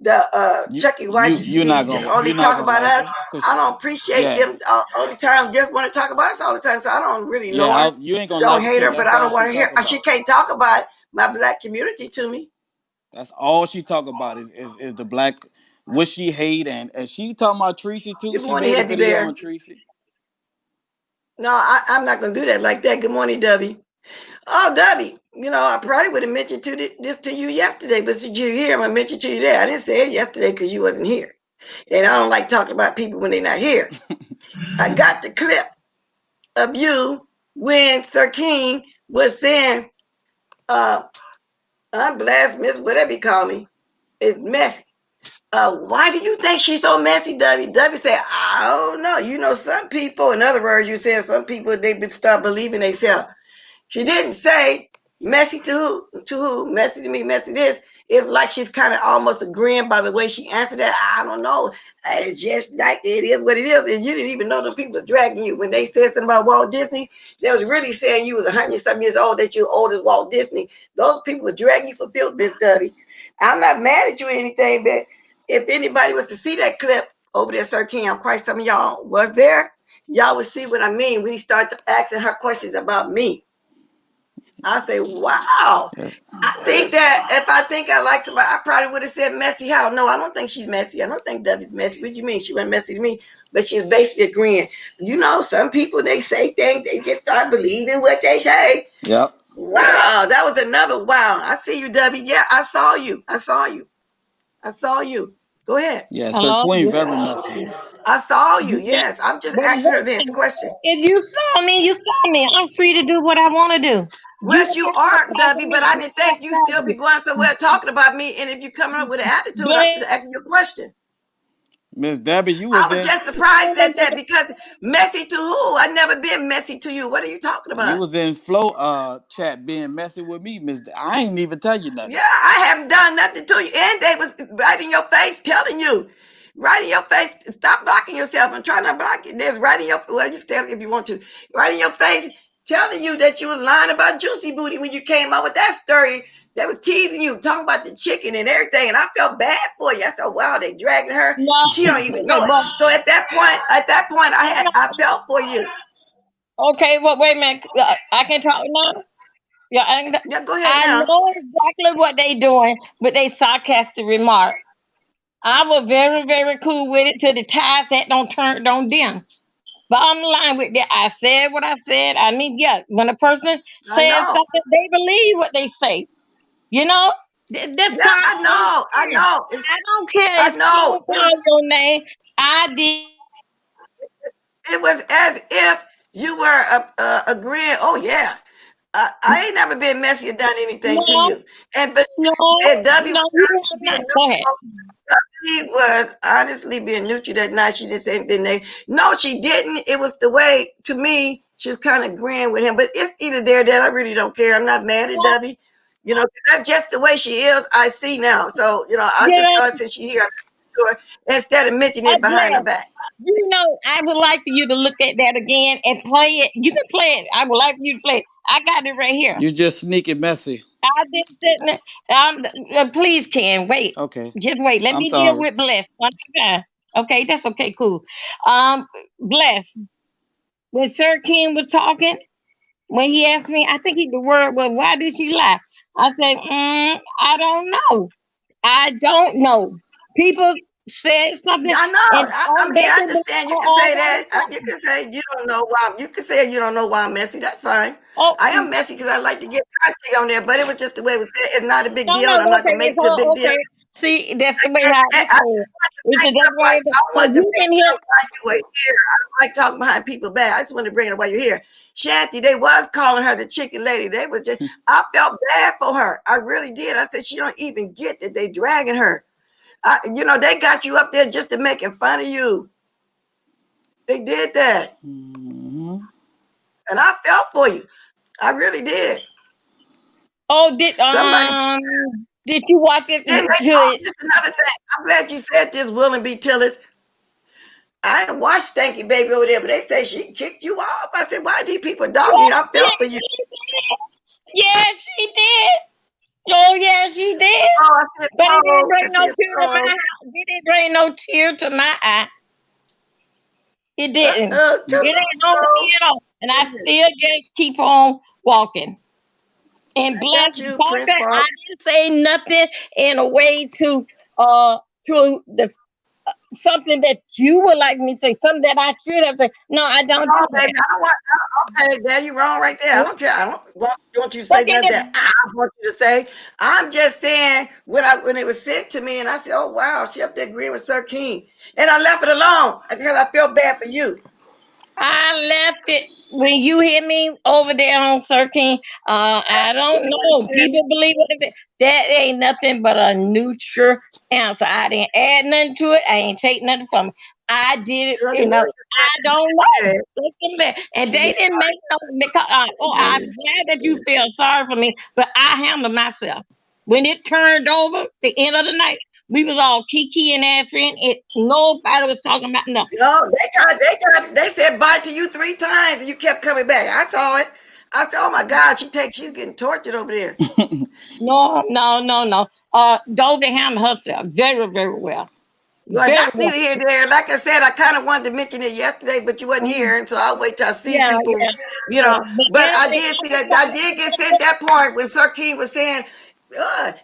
the Chucky White used to be, just only you're not talk gonna about like us. her I because don't appreciate yeah them all the time. Just want to talk about us all the time. So I don't really know yeah her. you ain't gonna Don't like her hate because her, but that's I all don't she want to hear. talk She about. can't talk about my black community to me. That's all she talk about is the black what she hate and she talking about Tracy too. Good She morning, made a Heavy video Bear. on Tracy. No, I'm not gonna do that like that. Good morning, Debbie. Oh, Debbie, I probably would have mentioned this to you yesterday, but since you're here, I'm gonna mention to you there. I didn't say it yesterday because you wasn't here, and I don't like talking about people when they're not here. I got the clip of you when Sir King was saying, uh, "I'm blasphemous, whatever you call me, is messy." Why do you think she's so messy, Debbie? Debbie said, "I don't know. Some people, in other words, you said some people they start believing themselves." She didn't say messy to who, messy to me, messy this. It's like she's kind of almost agreeing by the way she answered that. I don't know. It's just like it is what it is. And you didn't even know the people dragging you. When they said something about Walt Disney, they was really saying you was 100-something years old, that you're old as Walt Disney. Those people were dragging you for filth, Miss Dubby. I'm not mad at you or anything, but if anybody was to see that clip over there, Sir King, I'm quite some of y'all was there, y'all would see what I mean when he started asking her questions about me. I say, wow. Yeah. I think that if I think I liked somebody, I probably would have said messy. How? No, I don't think she's messy. I don't think Debbie's messy. What do you mean? She wasn't messy to me, but she was basically agreeing. Some people they say things, they just start believing what they say. Yep. Wow, that was another wow. I see you, Debbie. Yeah, I saw you. I saw you. I saw you. Go ahead. Yeah, Sir Hello? Queen very messy. I saw you. Yeah. Yes, I'm just But asking her this listen, question. if you saw me, you saw me. I'm free to do what I want to do. You Well, don't you have to are, bother Debbie, but me. I You didn't don't think you still bother be me. going somewhere talking about me. And if you coming up with an attitude, I'm just Blame asking you a question. Miss Debbie, you I was was in just surprised at that because messy to who? I never been messy to you. What are you talking you about? was in Flo chat being messy with me, I ain't even tell you nothing. Yeah, I haven't done nothing to you. And they was right in your face telling you. Right in your face. Stop blocking yourself. I'm trying to block you. They was right in your well, you stay if you want to. Right in your face, telling you that you was lying about Juicy Booty when you came out with that story. That was teasing you, talking about the chicken and everything. And I felt bad for you. I said, wow, they dragging her. no. She don't even Wait, know it. but So at that point, I felt for you. okay. Well, wait a minute. I can talk now. Yeah, Yeah, go ahead I now. know exactly what they doing with they sarcastic remark. I was very, very cool with it till the ties that don't turn don't dim. But I'm lying with that. I said what I said. I mean, yeah, when a person I says know. something, they believe what they say. You know, that's Yeah, part I of who know. I I am. know. I don't care I if know. someone call your name. I did. It was as if you were agreeing. Oh yeah. I ain't never been messy or done anything to No, you. And but no, and W no, was you honestly have being not. Go ahead. neutral. She was honestly being neutral that night. She didn't say anything. No, she didn't. It was the way to me. She was kind of agreeing with him, but it's either there or that. I really don't care. I'm not mad at Well, W. That's just the way she is. I see now. So I you just know, thought since she here, I could instead of mentioning it behind her Bless. back. I would like for you to look at that again and play it. You can play it. I would like for you to play it. I got it right here. You just sneaky messy. I didn't sit please, Ken, wait. Okay. Just wait. Let I'm me deal sorry. with Bless one time. Okay, that's okay, cool. Um, Bless. When Sir Ken was talking, when he asked me, I think the word was, "Why did she lie?" I said, I don't know. I don't know. People said something, I know. and I mean, they I can be understand. You can all say right that. with You something. can say you don't know why. You can say you don't know why I'm messy. That's fine. Oh, I am messy because I like to get content on there, but it was just the way it was said. It's not a big no, deal, and I'm no, not okay, gonna make it to a big deal. okay. See, that's the way And, how and I say it. It's bring a it that's up way like I because wanted to you bring can it hear. up while you were here. I don't like talking behind people's back. I just wanted to bring it up while you're here. Shanty, they was calling her the chicken lady. They was just. I felt bad for her. I really did. I said she don't even get that they dragging her. They got you up there just to making fun of you. They did that. Mm-hmm. And I felt for you. I really did. Oh, Somebody did you watch it? then just another thing. I'm glad you said this, Will and B. Tillis. I didn't watch Stanky Baby over there, but they say she kicked you off. I said, why are these people dogging you? Yes, I yes, felt for you. she did. Yes, she did. Oh, yes, she did. Oh, I said, But it didn't oh, I bring no said, tear to my oh, eye. It didn't bring no tear to my eye. It didn't. too It ain't on me long. at all. And I still just keep on walking. And I Bless got you, Prince talking, I Paul. didn't say nothing in a way uh to the something that you would like me to say, something that I should have said. No, I don't do No, baby, that. I don't want. Okay, there you wrong right there. I don't care. I don't want you to say Okay, nothing that then I want you to say. I'm just saying when it was sent to me, and I said, "Oh wow, she up there agreeing with Sir King," and I left it alone because I feel bad for you. I left it when you hear me over there on Sir King. I don't know. People believe it. That ain't nothing but a neutral answer. I didn't add nothing to it. I ain't take nothing from it. I did it, Girl, you know you I said don't know. that. Listen to that. And You they didn't make no because I'm did. glad that you feel sorry for me, but I handled myself. When it turned over, the end of the night, we was all kiki and answering it. Nobody was talking about nothing. No, they said bye to you 3 times, and you kept coming back. I saw it. I said, "Oh my God, she's getting tortured over there." No, no, no, no. Dovey handled herself very, very well. Well, Very that's well. neither here nor there. Like I said, I kind of wanted to mention it yesterday, but you wasn't Mhm. here, and so I'll wait till I see Yeah, people, yeah, you yeah. know. But But I every, did see every that. I did get sent that part when Sir King was saying,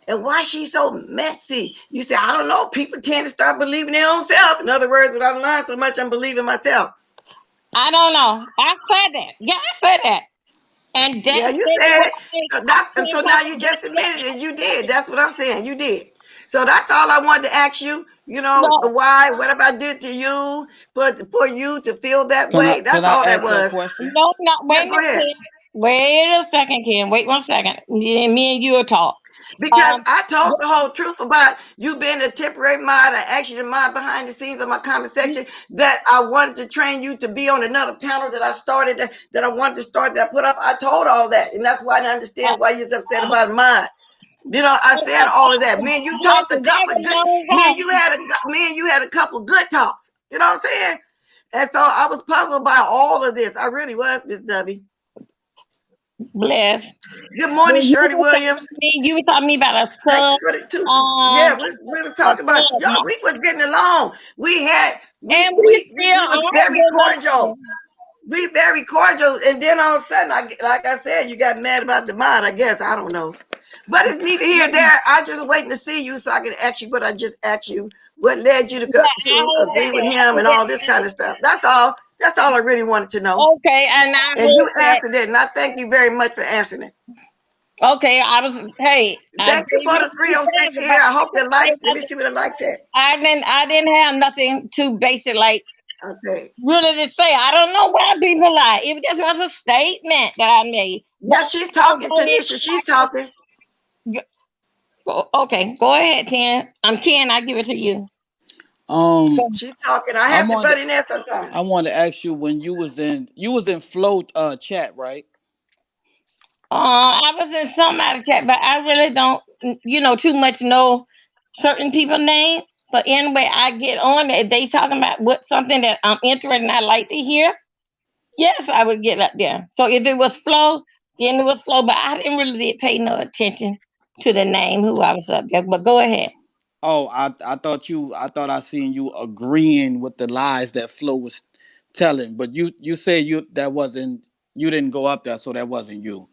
and why she so messy? You said, I don't know. People tend to start believing their own self. In other words, without lying so much, I'm believing myself. I don't know. I said that. Yeah, I said that. And Yeah, that's you the said why it. I So can't now talk you about just admitted that. it. You did. That's what I'm saying. You did. So that's all I wanted to ask you. No, Why? What have I did to you for you to feel that Can I way? can That's I all that ask her a was. question? no, no. Wait Yeah, a go minute, ahead. Ken. Wait a second, Ken. Wait 1 second. Me and you will talk. Because Um, I told the whole truth about you being a temporary mod. I actually the mod behind the scenes of my comment section that I wanted to train you to be on another panel that I started that I wanted to start that I put up. I told all that, and that's why I didn't uh, understand why you was upset about mod. I said all of that. Me and you Bless talked a is that couple was of a good. long time. Me and you had a couple good talks. You know what I'm saying? And so I was puzzled by all of this. I really was, Miss W. Bless. Good morning, When you Shirley were talking Williams. to me, you were talking to me about a Thank sub. you for the two. Um, Yeah, we was a talking about sub. y'all. We was getting along. We had And we still we was are very getting cordial. along. We very cordial, and then all of a sudden, like I said, you got mad about the mod. I guess I don't know, but it's neither here nor there. I just waiting to see you so I can ask you what I just asked you. What led you Yeah, I to heard agree with that. him and all this kind of stuff? That's all. That's all I really wanted to know. Okay, and I And heard you that. answered it, and I thank you very much for answering it. Okay, hey, I Thank you gave for you the 306 feedback, here. but I I hope the couldn't like. say Let me nothing. see what the like said. I didn't have nothing to base it like Okay. really to say. I don't know why people lie. It just was a statement that I made. Yeah, she's talking, Tanisha. She's talking. Okay, go ahead, Ken. I'm Ken. I give it to you. Um, She's talking. I I have to wanted butt in there sometimes. I wanted to ask you when you was in float chat, right? I was in somebody chat, but I really don't, too much know certain people name. But anyway, I get on it. They talking about what something that I'm interested in. I like to hear. Yes, I would get up there. So if it was Flo, then it was Flo. But I didn't really pay no attention to the name who I was up there. But go ahead. Oh, I thought I seen you agreeing with the lies that Flo was telling, but you said you didn't go up there, so that wasn't you.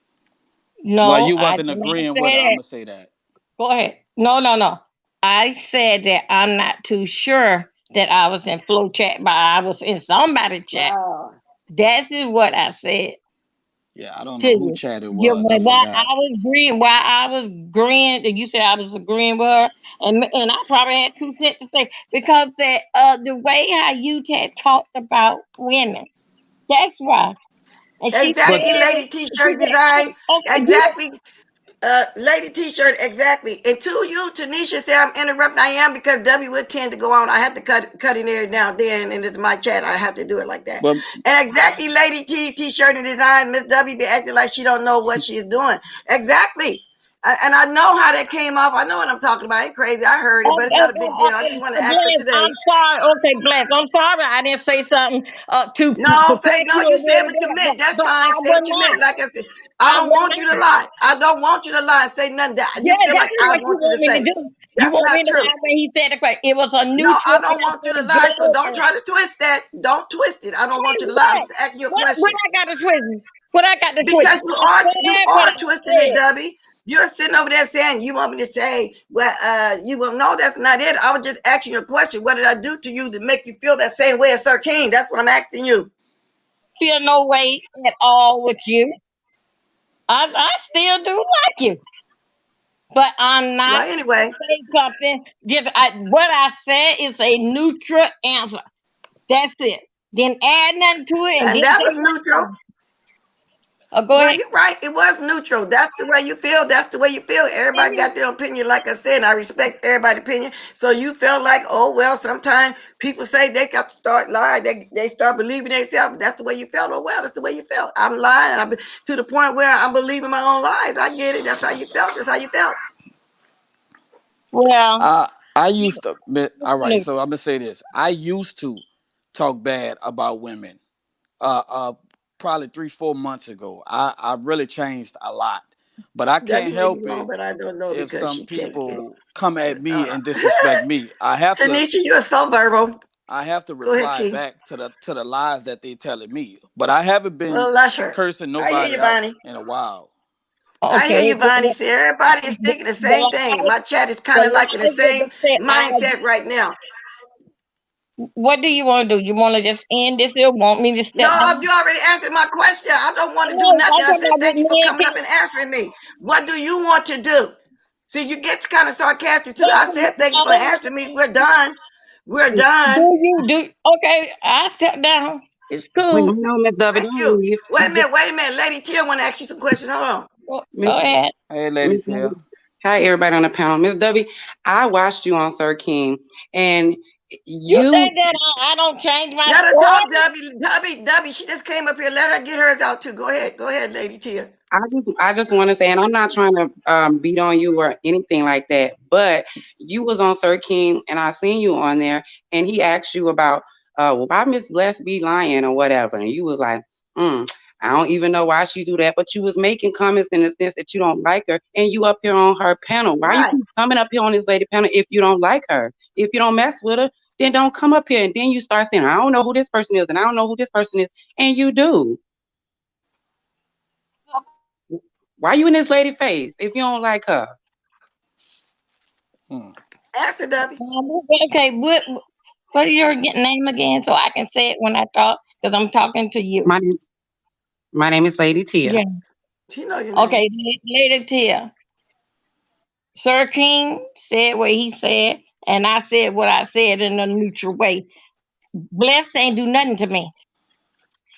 Well, No, you I did wasn't not agreeing with say her. I'm that. gonna say that. Go ahead. No, no, no. I said that I'm not too sure that I was in Flo chat, but I was in somebody chat. Wow. That's is what I said Yeah, I don't to know who you. chat it Yeah, was. I forgot. while I was agreeing, you said I was agreeing with her, and I probably had 2 cents to say because the way how you had talked about women, that's why. And But Exactly, lady she t-shirt said, design. okay, Exactly. Lady t-shirt, exactly. And to you, Tanisha said I'm interrupting. I am because W would tend to go on. I have to cut in there now and then, and it's my chat. I have to do it like that. but And exactly, Lady t-shirt and design, Miss W be acting like she don't know what she's doing. Exactly. And I know how that came off. I know what I'm talking about. Ain't crazy. I heard it, but it's not a big deal. I just want to ask her Bless, today. I'm sorry. Okay, Bless, I'm sorry. I didn't say something to No, say cut no. you You away said with what you that, meant. That's but fine. I Say will what you meant. not. Like I said, I I don't will want you to not. lie. I don't want you to lie and say nothing that you Yeah, feel that like is I what you want you to want me to say. do. You That's want me not to true. lie when he said it was a No, neutral I don't want you to answer. lie. So don't try to twist that. Don't twist it. I don't want you to lie. I'm What? just asking you a What question. I got to twist? What I got to twist? Because I you said what are I twisting it, said. Dubby. You're sitting over there saying you want me to say, well, you will know that's not it. I was just asking you a question. What did I do to you to make you feel that same way as Sir King? That's what I'm asking you. Feel no way at all with you. I still do like you, but I'm not Well, anyway, say something. What I said is a neutral answer. That's it. Didn't add nothing to it and and didn't that take was nothing neutral. from it. Go Well, ahead. you're right. It was neutral. That's the way you feel. That's the way you feel. Everybody got their opinion. Like I said, I respect everybody's opinion. So you felt like, oh, well, sometimes people say they got to start lying. They start believing themselves. That's the way you felt. Oh, well, that's the way you felt. I'm lying. I'm to the point where I'm believing my own lies. I get it. That's how you felt. That's how you felt. Well, I used to. All right, so I'm gonna say this. I used to talk bad about women. Uh, uh, Probably 3-4 months ago. I really changed a lot, but I can't Debbie leave me help alone, it but I don't know if because some she can't get people come at me uh, and disrespect me. I have to. Tanisha, you're so verbal. I have to Go ahead, reply King. back to the lies that they telling me. But I haven't been Well, Lusher. cursing I hear nobody you, out Bonnie. in a while. I hear okay. you, Bonnie. See, everybody is thinking the Well, same thing. My chat is kind well, of like in the I would same just say, mindset right now. what do you want to do? You want to just end this or want me to No, step down? you already answered my question. I don't want to do No, nothing. I'm I talking said about thank with you for men coming up being. and answering me. What do you want to do? See, you get kind of sarcastic too. I said thank you for answering me. We're done. We're Do done. you do okay? I step down. It's Wait, cool. no, Miss Dovey, Thank don't you. leave. Wait a minute. Wait a minute. Lady T, I want to ask you some questions. Hold on. Miss Go ahead. Hey, Lady Miss Tail. Dovey. Hi, everybody on the panel. Miss Dovey, I watched you on Sir King, and You you think that I don't change my Let her talk, story? Debbie. She just came up here. Let her get hers out too. Go ahead. Go ahead, Lady Tia. I just want to say, and I'm not trying to beat on you or anything like that, but you was on Sir King, and I seen you on there, and he asked you about why Miss Bless be lying or whatever, and you was like, I don't even know why she do that, but you was making comments in the sense that you don't like her, and you up here on her panel. Why you Right. keep coming up here on this lady panel if you don't like her? If you don't mess with her, then don't come up here, and then you start saying, I don't know who this person is, and I don't know who this person is, and you do. Why you in this lady face if you don't like her? Hmm. Answer, Debbie. Okay, what is your name again so I can say it when I talk? Because I'm talking to you. My name, my name is Lady Tia. Yeah. She know your name. Okay, later Tia. Sir King said what he said, and I said what I said in a neutral way. Bless ain't do nothing to me.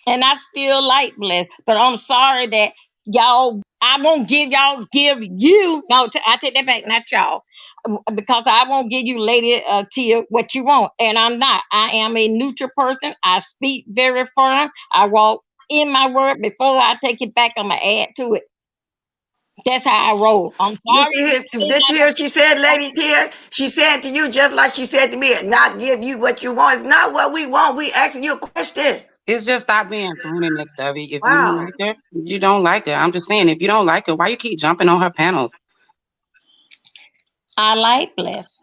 And I still like Bless, but I'm sorry that y'all, I won't give you, no, I take that back, not y'all, because I won't give you, Lady Tia, what you want. And I'm not. I am a neutral person. I speak very firm. I walk in my word. Before I take it back, I'm going to add to it. That's how I roll. I'm Did sorry. you hear? Did you hear? She said, "Lady Tia." She said to you just like she said to me, "Not give you what you want. It's not what we want. We asking you a question." It's just stop being funny, Miss Debbie. If you don't Wow. like her, you don't like her. I'm just saying, if you don't like her, why you keep jumping on her panels? I like Bless.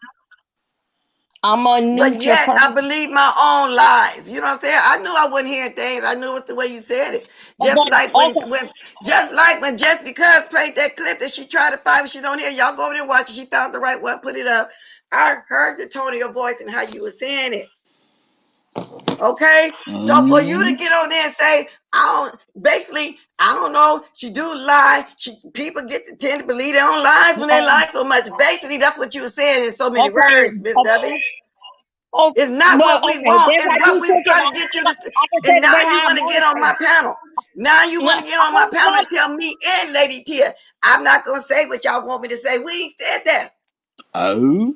I'm a But neutral yet I person. believe my own lies. You know what I'm saying? I knew I wasn't hearing things. I knew it's the way you said it. Just But like okay, when just because played that clip that she tried to find when she's on here, y'all go over there and watch it. She found the right one, put it up. I heard the tone of your voice and how you were saying it. Okay? So for you to Mm-hmm. get on there and say, I don't know, she do lie. People tend to believe their own lies when they lie so much. Basically, that's what you were saying in so many okay, words, Miss okay. W. Oh, It's not well, what we okay. want, That's it's how what you we took it. try to get you to. I can say And it the now way you I want to want get to on say my it. panel. Now you No, want to get on I my don't panel and want. tell me and Lady Tia, I'm not going to say what y'all want me to say. We ain't said that. Oh.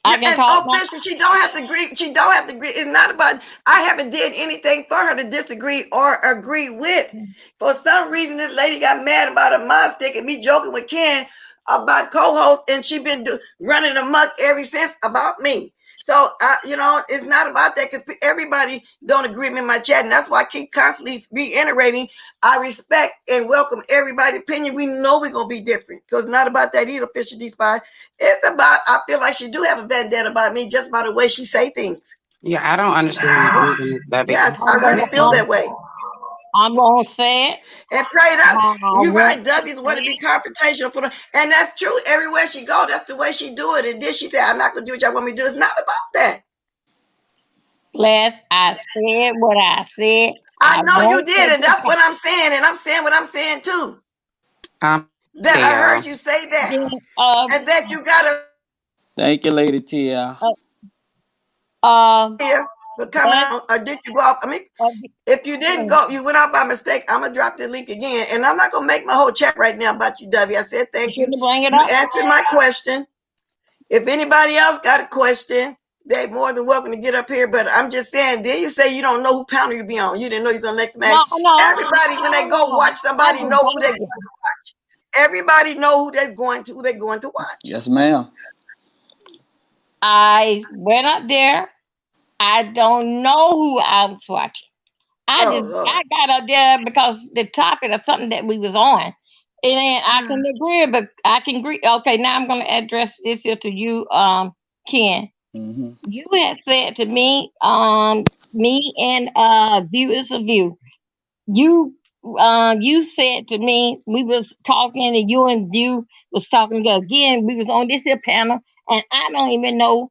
I Yeah, can and talk now. officially, she don't have to agree. She don't have to agree. It's not about. I haven't did anything for her to disagree or agree with. For some reason, this lady got mad about a mod stick and me joking with Ken about co-host, and she been running amok ever since about me. So, it's not about that because everybody don't agree with my chat, and that's why I keep constantly reiterating. I respect and welcome everybody's opinion. We know we're gonna be different, so it's not about that either. Fisher D Spy. It's about, I feel like she do have a vendetta about me just by the way she say things. Yeah, I don't understand it either, Miss Debbie. Yes, I I'm really gonna, feel that way. I'm gonna say it And pray it up. how I You want right, to W's say want to be it. confrontational for them. And that's true. Everywhere she go, that's the way she do it. And then she said, I'm not gonna do what y'all want me to do. It's not about that. Bless. I said what I said. I I know you won't did, take and it that's back. what I'm saying, and I'm saying what I'm saying too. That Okay, I heard y'all. you say that. Then, And that you gotta Thank you, Lady Tia. uh, uh, here for coming Bless. on, or did you go off? I mean, Uh, if you didn't mm, go, you went out by mistake. I'm gonna drop the link again, and I'm not gonna make my whole chat right now about you, W. I said you thank you. shouldn't bring it You up. answered my question. If anybody else got a question, they more than welcome to get up here. But I'm just saying. Then you say you don't know who panel you be on. You didn't know he's on next No, match. no, Everybody, when they go no. watch I somebody, know just who they. got you. Everybody know who they're going to watch. Yes, ma'am. I went up there. I don't know who I was watching. Oh Lord. I got up there because the topic of something that we was on. And then I can agree, but I can agree. Okay, now I'm gonna address this here to you, Ken. Mm-hmm. You had said to me, me and viewers of you, you said to me we was talking and you and View was talking again. We was on this here panel, and I don't even know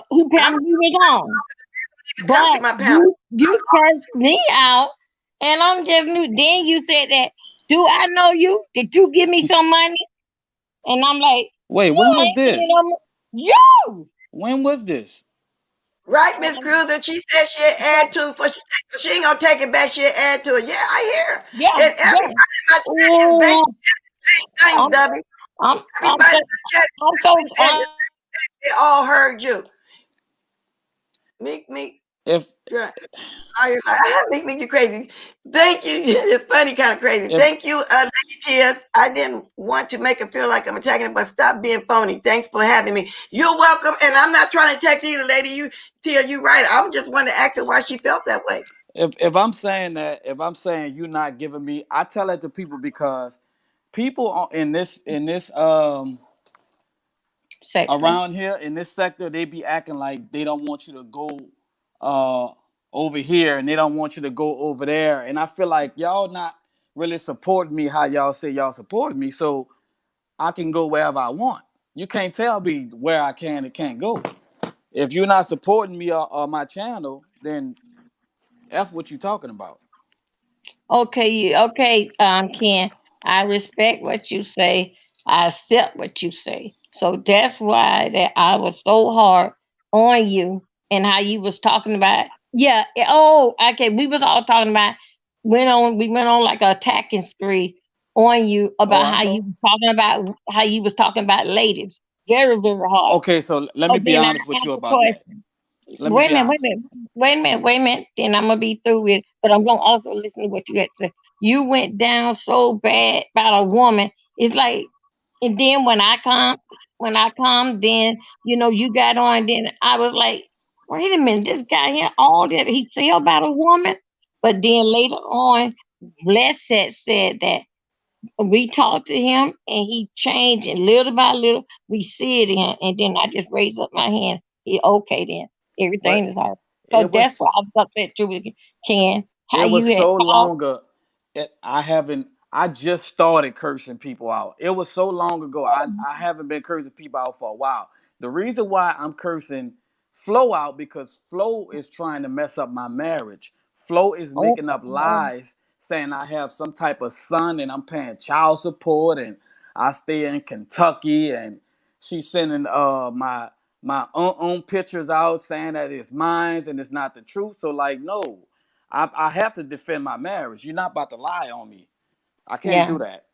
who I'm panel we was on. even come to But my panel. you cursed me out, and I'm just new. Then you said that, do I know you? Did you give me some money? And I'm like, Wait, you when was ain't giving me this? no money. You. When was this? Right, Miss Cruiser. She said she'll add to for she ain't gonna take it back. She'll add to it. Yeah, I hear her. Yeah, And yeah. everybody in my chat is Oh, basically saying, I'm, W. I'm Everybody so, in my chat I'm so, said they all heard you. Meek, If yeah. Make you crazy. Thank you. It's funny, kind of crazy. if Thank you, Lady Tears. I didn't want to make it feel like I'm attacking it, but stop being phony. Thanks for having me. You're welcome. And I'm not trying to attack either, Lady. You, Tia, you right. I'm just wanting to ask her why she felt that way. if I'm saying that, if I'm saying you're not giving me, I tell that to people because people in this sector. around here in this sector, they be acting like they don't want you to go uh over here and they don't want you to go over there. And I feel like y'all not really supporting me how y'all say y'all supporting me, so I can go wherever I want. You can't tell me where I can and can't go. If you're not supporting me or my channel, then F what you talking about. Okay, Ken. I respect what you say. I accept what you say. So that's why that I was so hard on you and how you was talking about. Yeah. Oh, okay. We was all talking about. we went on like a attacking spree on you Oh, about I know. how you was talking about ladies. Very, very hard. Okay, so let So me be then I honest with asked you the about that. question. Let me be Wait a honest. minute, wait a minute, wait a minute. Then I'm gonna be through with it. But I'm gonna also listen to what you had to say. You went down so bad about a woman. It's like, and then when I come, then you got on. Then I was like, wait a minute, this guy here, all that he say about a woman. But then later on, Blessed said that we talked to him and he changed, and little by little we see it in him. And then I just raised up my hand. He okay then. Everything But is all right. So it that's why was I was upset too with Ken. How it you was had so called. long ago. I haven't. I just started cursing people out. It was so long ago. I haven't been cursing people out for a while. The reason why I'm cursing Flo out because Flo is trying to mess up my marriage. Flo is Oh, making oh, up oh. lies saying I have some type of son and I'm paying child support and I stay in Kentucky and she's sending my pictures out saying that it's mine and it's not the truth. So like no. I have to defend my marriage. You're not about to lie on me. I can't Yeah. do that.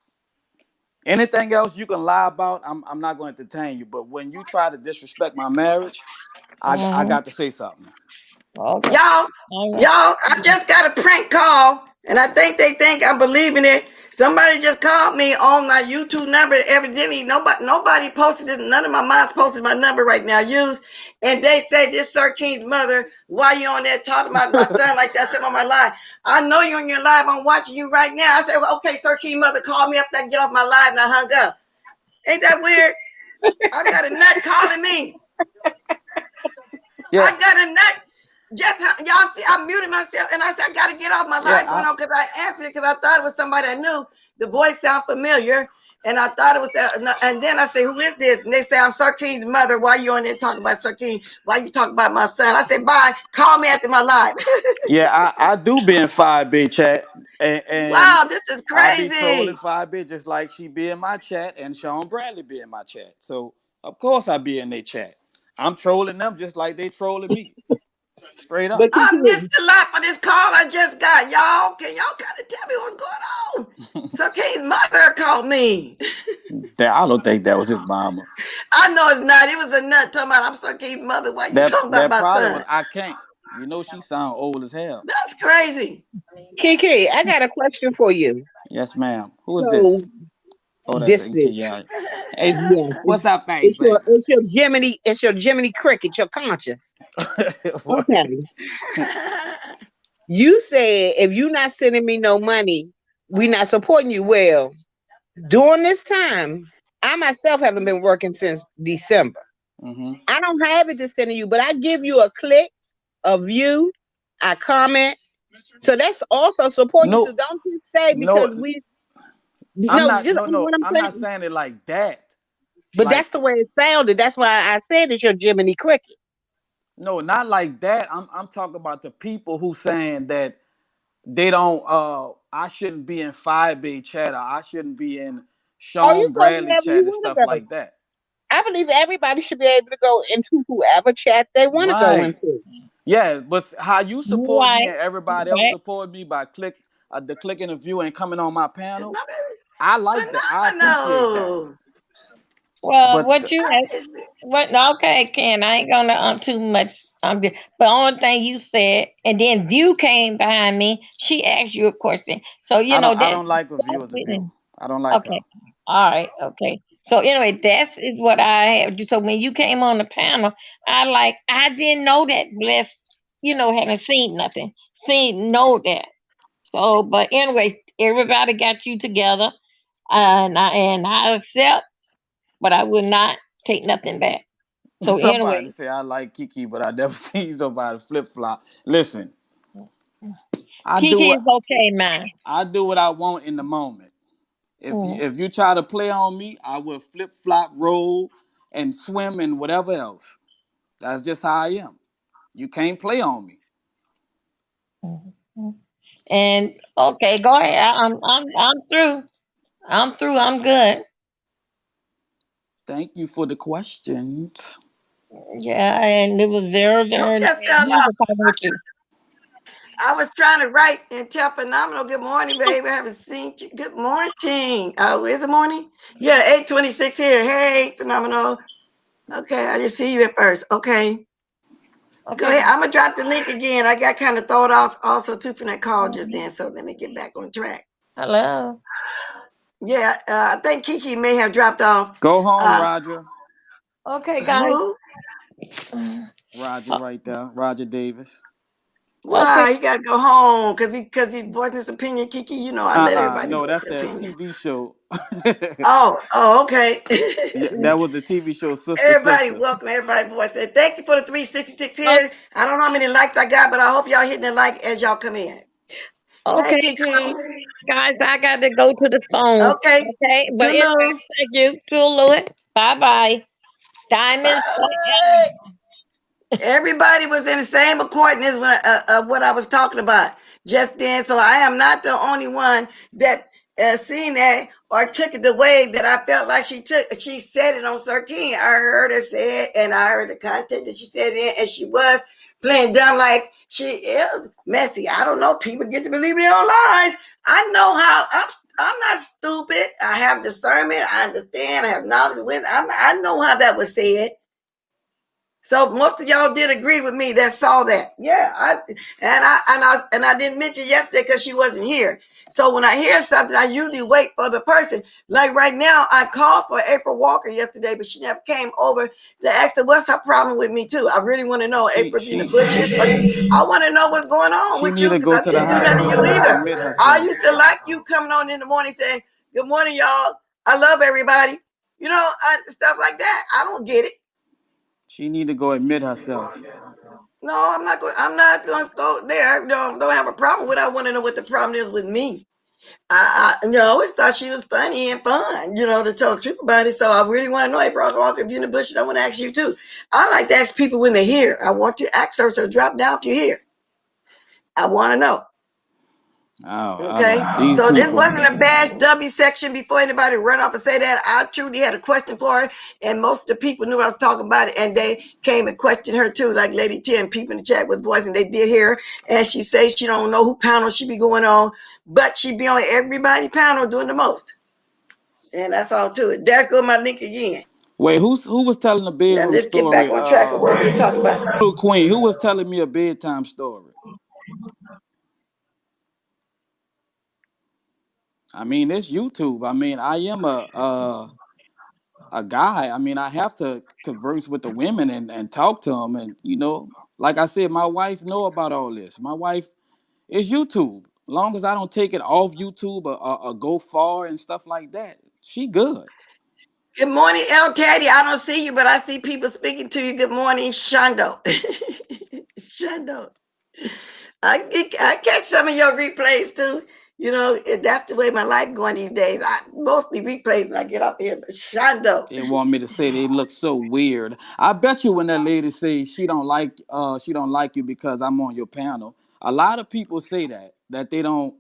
Anything else you can lie about, I'm not going to entertain you. But when you try to disrespect my marriage, I Mm-hmm. got to say something. Okay. Y'all, All right. y'all, I just got a prank call, and I think they think I'm believing it. Somebody just called me on my YouTube number. Evidently, nobody posted it. None of my moms posted my number right now. Use, and they say this Sir King's mother. Why you on there talking about my son like that? I said on my live. I know you're on your live. I'm watching you right now. I said, well, okay, Sir King's mother called me up there, get off my live, and I hung up. Ain't that weird? I got a nut calling me. Yeah, I got a nut. Just y'all see, I muted myself and I said, I got to get off my yeah, live going on because I answered it because I thought it was somebody I knew. The voice sound familiar. And I thought it was that. And then I say, who is this? And they say, I'm Sir King's mother. Why you on there talking about Sir King? Why you talking about my son? I said, bye. Call me after my live. yeah. I do be in 5 bit chat, and Wow, this is I be trolling crazy. 5 bit just like she be in my chat and Sean Bradley be in my chat. So of course I be in their chat. I'm trolling them just like they trolling me. Straight up. But I missed Kiki, a lot for this call I just got. Y'all, can y'all kind of tell me what's going on? Sir King's mother called me. I don't think that was his mama. I know it's not. It was a nut talking about I'm Sir King's mother. Why you talking about That my probably was son? I can't. You know she sound old as hell. That's crazy. Kiki, I got a question for you. Yes, ma'am. Who is this? So Oh, that's this is ATI. Hey, yes, what's up, face, baby? it's your Jiminy Cricket, your conscience. What? Okay. You said if you not sending me no money, we not supporting you. Well, during this time, I myself haven't been working since December. Hmm. I don't have it to send to you, but I give you a click, a view, I comment. So that's also supporting you. So No, don't just say no, because we I'm no, not. just No, no, what I'm I'm not saying. saying it like that. But Like that's the way it sounded. That's why I said it's your Jiminy Cricket. no, not like that. I'm talking about the people who saying that they don't. I shouldn't be in 5 big chat or I shouldn't be in Oh, you Sean go Bradley wherever you chat and want stuff to go. like that. I believe everybody should be able to go into whoever chat they want to go Right. into. Yeah, but how you support me Right. and everybody else Right. support me by the clicking the view and coming on my Cause panel. my baby, I but like that. I no, appreciate that. no. Well, But what you I had, missed it. what? Okay, Ken, I ain't gonna too much. But only thing you said, and then View came behind me. She asked you a question, so I that. don't like a view That's as a it. view. I don't like her. Okay. All right. Okay. So anyway, that's is what I have. So when you came on the panel, I didn't know that Bless, haven't seen nothing. Seen know that. So, but anyway, everybody got you together, and I accept, but I will not take nothing back. So Somebody anyway, say I like Kiki, but I never seen somebody flip flop. Listen, I do Kiki what is okay, man. I do what I want in the moment. Mm. If you try to play on me, I will flip flop, roll, and swim and whatever else. That's just how I am. You can't play on me. Mhm. And okay, go ahead. I'm through. I'm through. I'm good. Thank you for the questions. Yeah, and it was very, Don't very nice just tell y'all. talking with you. I was trying to write and tell Phenomenal, good morning, baby. I haven't seen you. Good morning. Oh, is it morning? Yeah, 8:26 here. Hey, Phenomenal. Okay, I didn't see you at first. Okay. Go Okay. ahead. I'm gonna drop the link again. I got kind of thrown off also too from that call just then. So let me get back on track. Hello. Yeah, I think Kiki may have dropped off. Go home, Uh, Roger. Okay, guys. who? Roger right there. Roger Davis. Okay. Why he gotta go home? Cause he voiced his opinion. Kiki, you know I let everybody No, voice that's their that opinion. TV show. Oh, okay. Yeah, that was the TV show Sister Everybody, Sister. welcome everybody voice. And thank you for the 366 Okay. here. I don't know how many likes I got, but I hope y'all hitting the like as y'all come in. Hey, Okay, Kiki. guys, I got to go to the phone. Okay. Okay, but anyway, Tulu. thank you. Tulu. Bye bye. Diamonds Bye. forever. Everybody was in the same accordance when of what I was talking about just then. So I am not the only one that seen that or took it the way that I felt like she took. She said it on Sir King. I heard her say it, and I heard the content that she said it in, and she was playing dumb like she is messy. I don't know. People get to believe their own lies. I know how. I'm not stupid. I have discernment. I understand. I have knowledge. I know how that was said. So most of y'all did agree with me that saw that. Yeah, I didn't mention yesterday because she wasn't here. So when I hear something, I usually wait for the person. Like right now, I called for April Walker yesterday, but she never came over to ask her what's her problem with me too. I really want to know, She April being the she bushes. I want to know what's going on she with need you to because go I to the didn't do nothing to you hospital and either. admit I herself. used to like you coming on in the morning saying, "Good morning, y'all. I love everybody." Stuff like that. I don't get it. She need to go admit herself. No, I'm not going. I'm not going to go there. Don't have a problem with. I want to know what the problem is with me. I always thought she was funny and fun. To tell the truth about it. So I really want to know. Hey, bro, walk if you're in the bushes. I want to ask you too. I like to ask people when they're here. I want to ask her. So drop down if you're here. I want to know. Oh, I Okay, don't. These so this people. wasn't a bash W section before anybody run off and say that. I truly had a question for her, and most of the people knew I was talking about it, and they came and questioned her too, like Lady T and people in the chat with boys, and they did hear her, and she says she don't know who panel she be going on, but she be on everybody panel doing the most, and that's all to it. There go my link again. Wait, who was telling the Now bedroom let's get back story? on track of what we were talking about. Queen. Who was telling me a bedtime story? I mean, it's YouTube. I mean, I am a guy. I mean, I have to converse with the women and talk to them. And like I said, my wife know about all this. My wife is YouTube. Long as I don't take it off YouTube or go far and stuff like that, she good. Good morning, El Taddy. I don't see you, but I see people speaking to you. Good morning, Shondo. Shondo. I catch some of your replays too. That's the way my life going these days. I mostly replays when I get off here. But Shondo. They want me to say they look so weird. I bet you when that lady say she don't like you because I'm on your panel. A lot of people say that they don't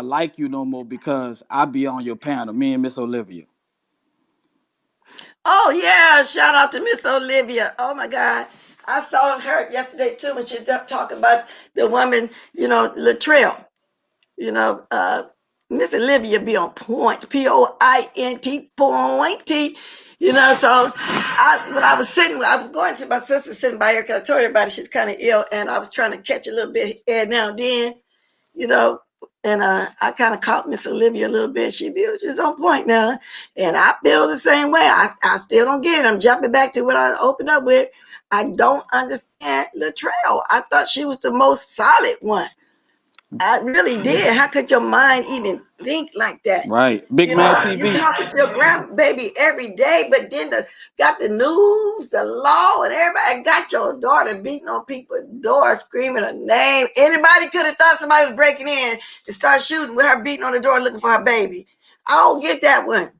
like you no more because I be on your panel. Me and Miss Olivia. Oh yeah, shout out to Miss Olivia. Oh my God. I saw her yesterday too when she was talking about the woman, Latrell. You know, uh, Miss Olivia be on point, POINT, pointy. So when I was going to my sister sitting by her because I told her about it. She's kind of ill, and I was trying to catch a little bit air now and then, you know. And I kind of caught Miss Olivia a little bit. She's on point now, and I feel the same way. I still don't get it. I'm jumping back to what I opened up with. I don't understand Latrell. I thought she was the most solid one. I really did. How could your mind even think like that? Right. Big Man You TV. talking to your grandbaby every day, but then got the news, the law, and everybody got your daughter beating on people's doors, screaming her name. Anybody could have thought somebody was breaking in and start shooting with her beating on the door looking for her baby. I don't get that one.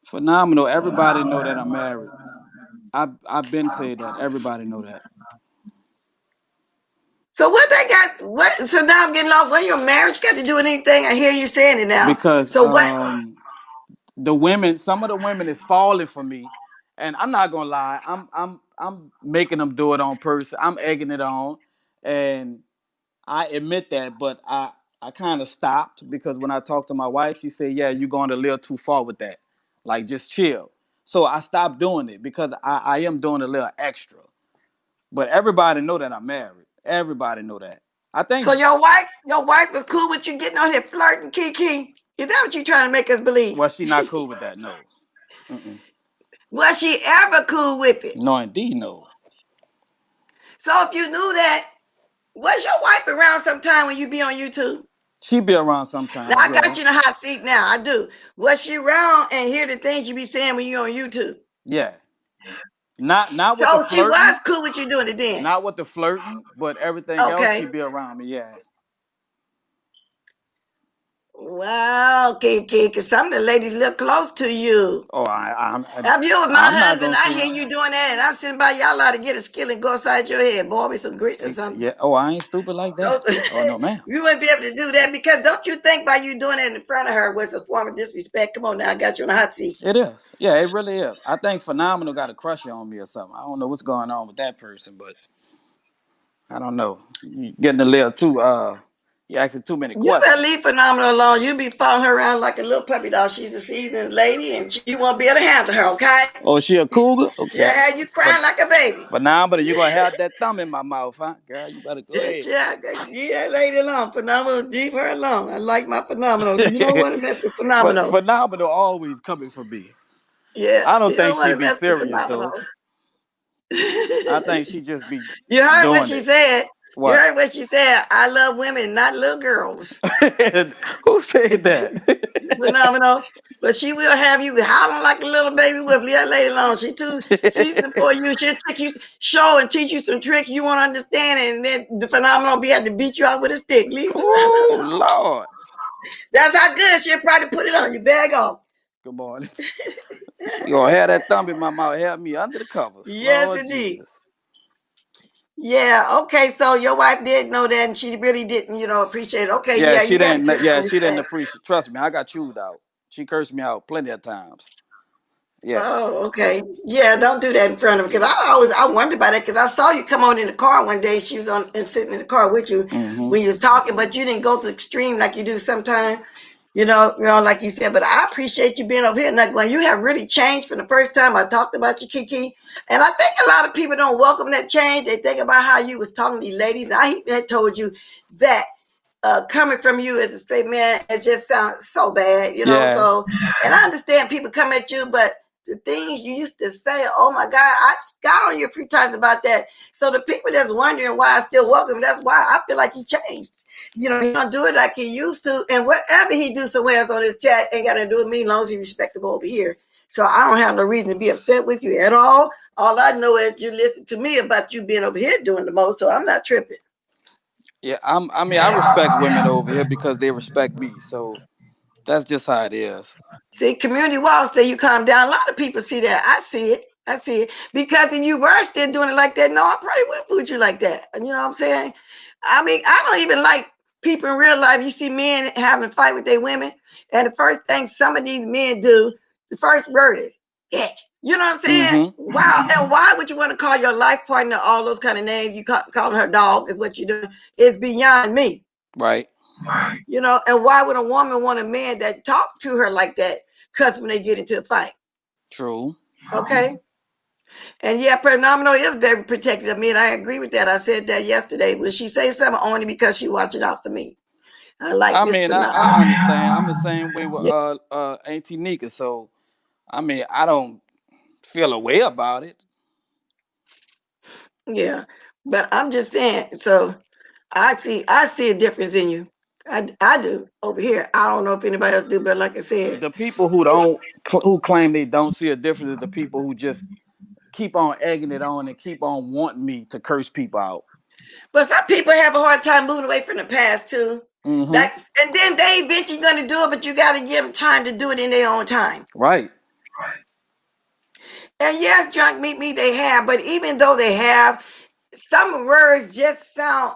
Phenomenal. Everybody know that I'm married. I've been said that. Everybody know that. So what they got? What? So now I'm getting lost. What your marriage got to do with anything? I hear you saying it now. Because So what? some of the women is falling for me, and I'm not gonna lie, I'm making them do it on purpose. I'm egging it on, and I admit that, but I kind of stopped because when I talked to my wife, she said, "Yeah, you're going a little too far with that. Like, just chill." So I stopped doing it because I am doing a little extra. But everybody know that I'm married. Everybody know that. I So think. your wife was cool with you getting on here flirting, Kiki? Is that what you trying to make us believe? Well, she not cool with that. No. Mm-mm. Was she ever cool with it? No, indeed, no. So if you knew that, was your wife around sometime when you be on YouTube? She be around Now sometimes. I Yeah. got you in the hot seat now. I do. Was she around and hear the things you be saying when you on YouTube? Yeah. Not with the So she was flirting. cool with you doing it then. Not with the flirting, but everything else she Okay. be around me. Yeah. Wow, Kiki, because some of the ladies look close to you. Oh, If you was my I'm not husband, gonna I say. hear you doing that, and I'm sitting by y'all ought to get a skill and go inside your head, boil me some grits or something. Yeah. Oh, I ain't stupid like So that. Oh no, ma'am. you wouldn't be able to do that because don't you think by you doing it in front of her was a form of disrespect? Come on now, I got you on the hot seat. It is. Yeah, it really is. I think Phenomenal got a crush on me or something. I don't know what's going on with that person, but I don't know. You getting a little too you asking too many You better questions. leave Phenomenal alone. You be following her around like a little puppy dog. She's a seasoned lady, and she won't be able to handle her. Okay? Oh, she a cougar? She'll Okay. have you But crying like a baby. Phenomenal, you gonna have that thumb in my mouth, huh? Girl, you better go ahead. Yeah, leave that lady alone. Phenomenal, leave her alone. I like my Phenomenal. You don't want to mess with Phenomenal. Phenomenal always coming for me. Yeah, I don't you think don't she want to be mess with serious though. Phenomenal. I think she just be You heard what doing she it. said. You What? heard what she said. I love women, not little girls. Who said that? Phenomenal. But she will have you howling like a little baby wolf. Leave that lady alone. She too seasoned for you. She'll take you, show and teach you some tricks you won't understand, and then the Phenomenal be able to beat you out with a stick. Leave Oh Phenomenal. Lord. That's how good she'll probably put it on you. Bag off. Good morning. She gonna have that thumb in my mouth, have me under the covers. Yes, Lord indeed. Jesus. Yeah, okay. So your wife did know that and she really didn't, appreciate it. Okay, Yeah, yeah, she you got to didn't. give her Yeah, some she didn't respect. appreciate. Trust me, I got chewed out. She cursed me out plenty of times. Yeah, Oh, okay. Yeah, don't do that in front of her because I wondered about it because I saw you come on in the car one day. She was on and sitting in the car with you hmm when you was talking, but you didn't go to extreme like you do sometimes. Like you said. But I appreciate you being over here. Now, when you have really changed from the first time I talked about you, Kiki, and I think a lot of people don't welcome that change. They think about how you was talking to these ladies. I even told you that coming from you as a straight man, it just sounds so bad. yeah, So, and I understand people come at you, but the things you used to say, oh my God, I got on you a few times about that. So the people that's wondering why I still welcome, that's why I feel like he changed. He don't do it like he used to, and whatever he do somewhere else on his chat ain't got to do with me, as long as he's respectable over here. So I don't have no reason to be upset with you at all. All I know is you listen to me about you being over here doing the most, so I'm not tripping. yeah. I mean, I respect women over here because they respect me. So that's just how it is. See, community walls say you calm down. A lot of people see that. I see it. I see it. Because if you were still doing it like that, no, I probably wouldn't food you like that. You know what I'm saying? I mean, I don't even like people in real life. You see men having a fight with their women, and the first thing some of these men do, the first word is "it." You know what I'm saying? hmm Wow. And why would you want to call your life partner all those kind of names? You calling her dog is what you do. It's beyond me. Right. And why would a woman want a man that talk to her like that cuss when they get into a fight? True. Okay. And yeah, Phenomenal is very protective of me, and I agree with that. I said that yesterday. But she say something only because she watching out for me. I like I Miss mean, Phenomenal. I understand. I'm the same way with Yeah, Auntie Nika. So I mean, I don't feel a way about it. yeah. But I'm just saying, so I see a difference in you. I do over here. I don't know if anybody else do, but like I said, The people who don't who claim they don't see a difference is the people who just keep on egging it on and keep on wanting me to curse people out. but some people have a hard time moving away from the past too. hmm And then they eventually gonna do it, but you got to give them time to do it in their own time. Right. And yes, drunk meet me, they have, but even though they have, some words just sound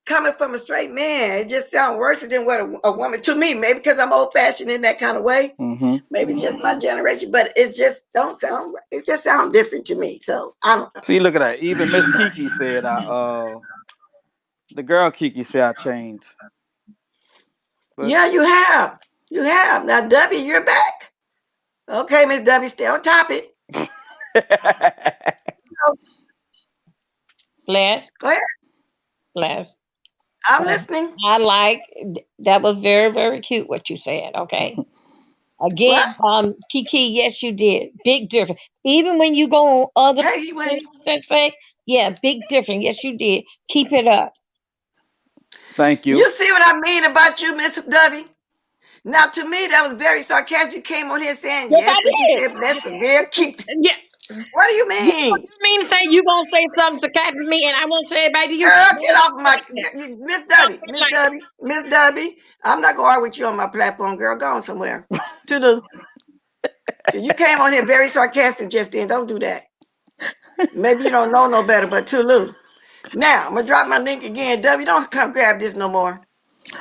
coming from a straight man. It just sounds worse than what a woman to me. Maybe because I'm old fashioned in that kind of way. hmm Maybe it's just my generation, but it just don't sound. It just sounds different to me. So I don't know. See, look at that. Even Miss Kiki said, The girl Kiki said I changed. But Yeah, you have. You have. Now, W, you're back. Okay, Miss W, stay on topic. Bless, Go ahead. bless. I'm listening. I like that was very, very cute what you said. Okay. Again, What? Kiki, yes, you did. Big difference. Even when you go on other Hey, wait. let's say, yeah, big difference. Yes, you did. Keep it up. thank you. You see what I mean about you, Miss W? Now, to me, that was very sarcastic. You came on here saying Yes, yes, I but you did. said that's the real cute. Yeah. What do you You mean? mean to say you gonna say something sarcastic to me and I won't say it back to you? Girl, get Don't off say it my like that. Miss Don't W, say it Miss like that. W, Miss W. I'm not gonna argue with you on my platform, girl. Go on somewhere. To you came on here very sarcastic just then. Don't do that. Maybe you don't know no better, but Tulu. Now I'm gonna drop my link again. W, don't come grab this no more.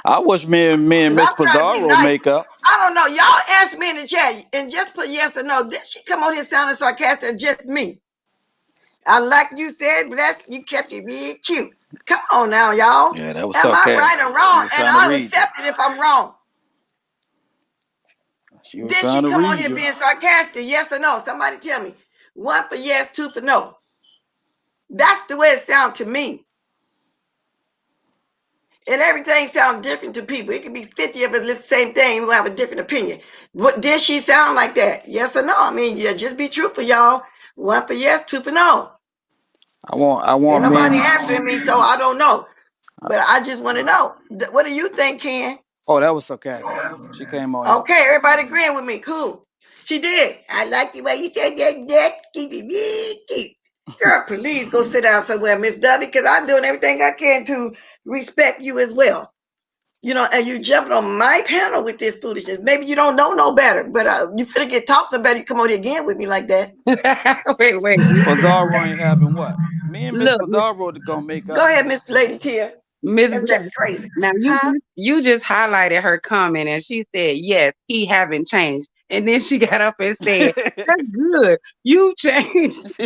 I wish me and Cause Miss I'm trying to be Pizarro nice. make up. I don't know. Y'all answer me in the chat and just put yes or no. Did she come on here sounding sarcastic or just me? I like you said, bless you kept it real cute. Come on now, y'all. Yeah, that was Am I right sarcastic. or She wrong? was And trying to I'll read you. accept it if I'm wrong. She was Did trying she to come on read here you. being sarcastic? Yes or no? Somebody tell me. 1 for yes, 2 for no. That's the way it sounds to me. And everything sounds different to people. It could be 50 of us listen the same thing. We'll have a different opinion. What did she sound like that? Yes or no? I mean, yeah, just be truthful, y'all. 1 for yes, 2 for no. I Ain't want nobody men. answering me, so I don't know. But I just want to know. What do you think, Ken? Oh, that was sarcastic. She came on here. Okay, everybody agreeing with me. Cool. She did. I like the way you said that. Keep it big, keep. Girl, please go sit down somewhere, Miss W, because I'm doing everything I can to respect you as well. You know, and you jumping on my panel with this foolishness. Maybe you don't know no better, but you finna get taught some better. You come on here again with me like that. Wait. Pizarro ain't having what? Me and Miss Look, Pizarro to go make Go up. ahead, Miss Lady Tia. Miss That's Black. just crazy. Now Huh? you just highlighted her comment and she said, yes, he haven't changed. And then she got up and said, that's good. You changed.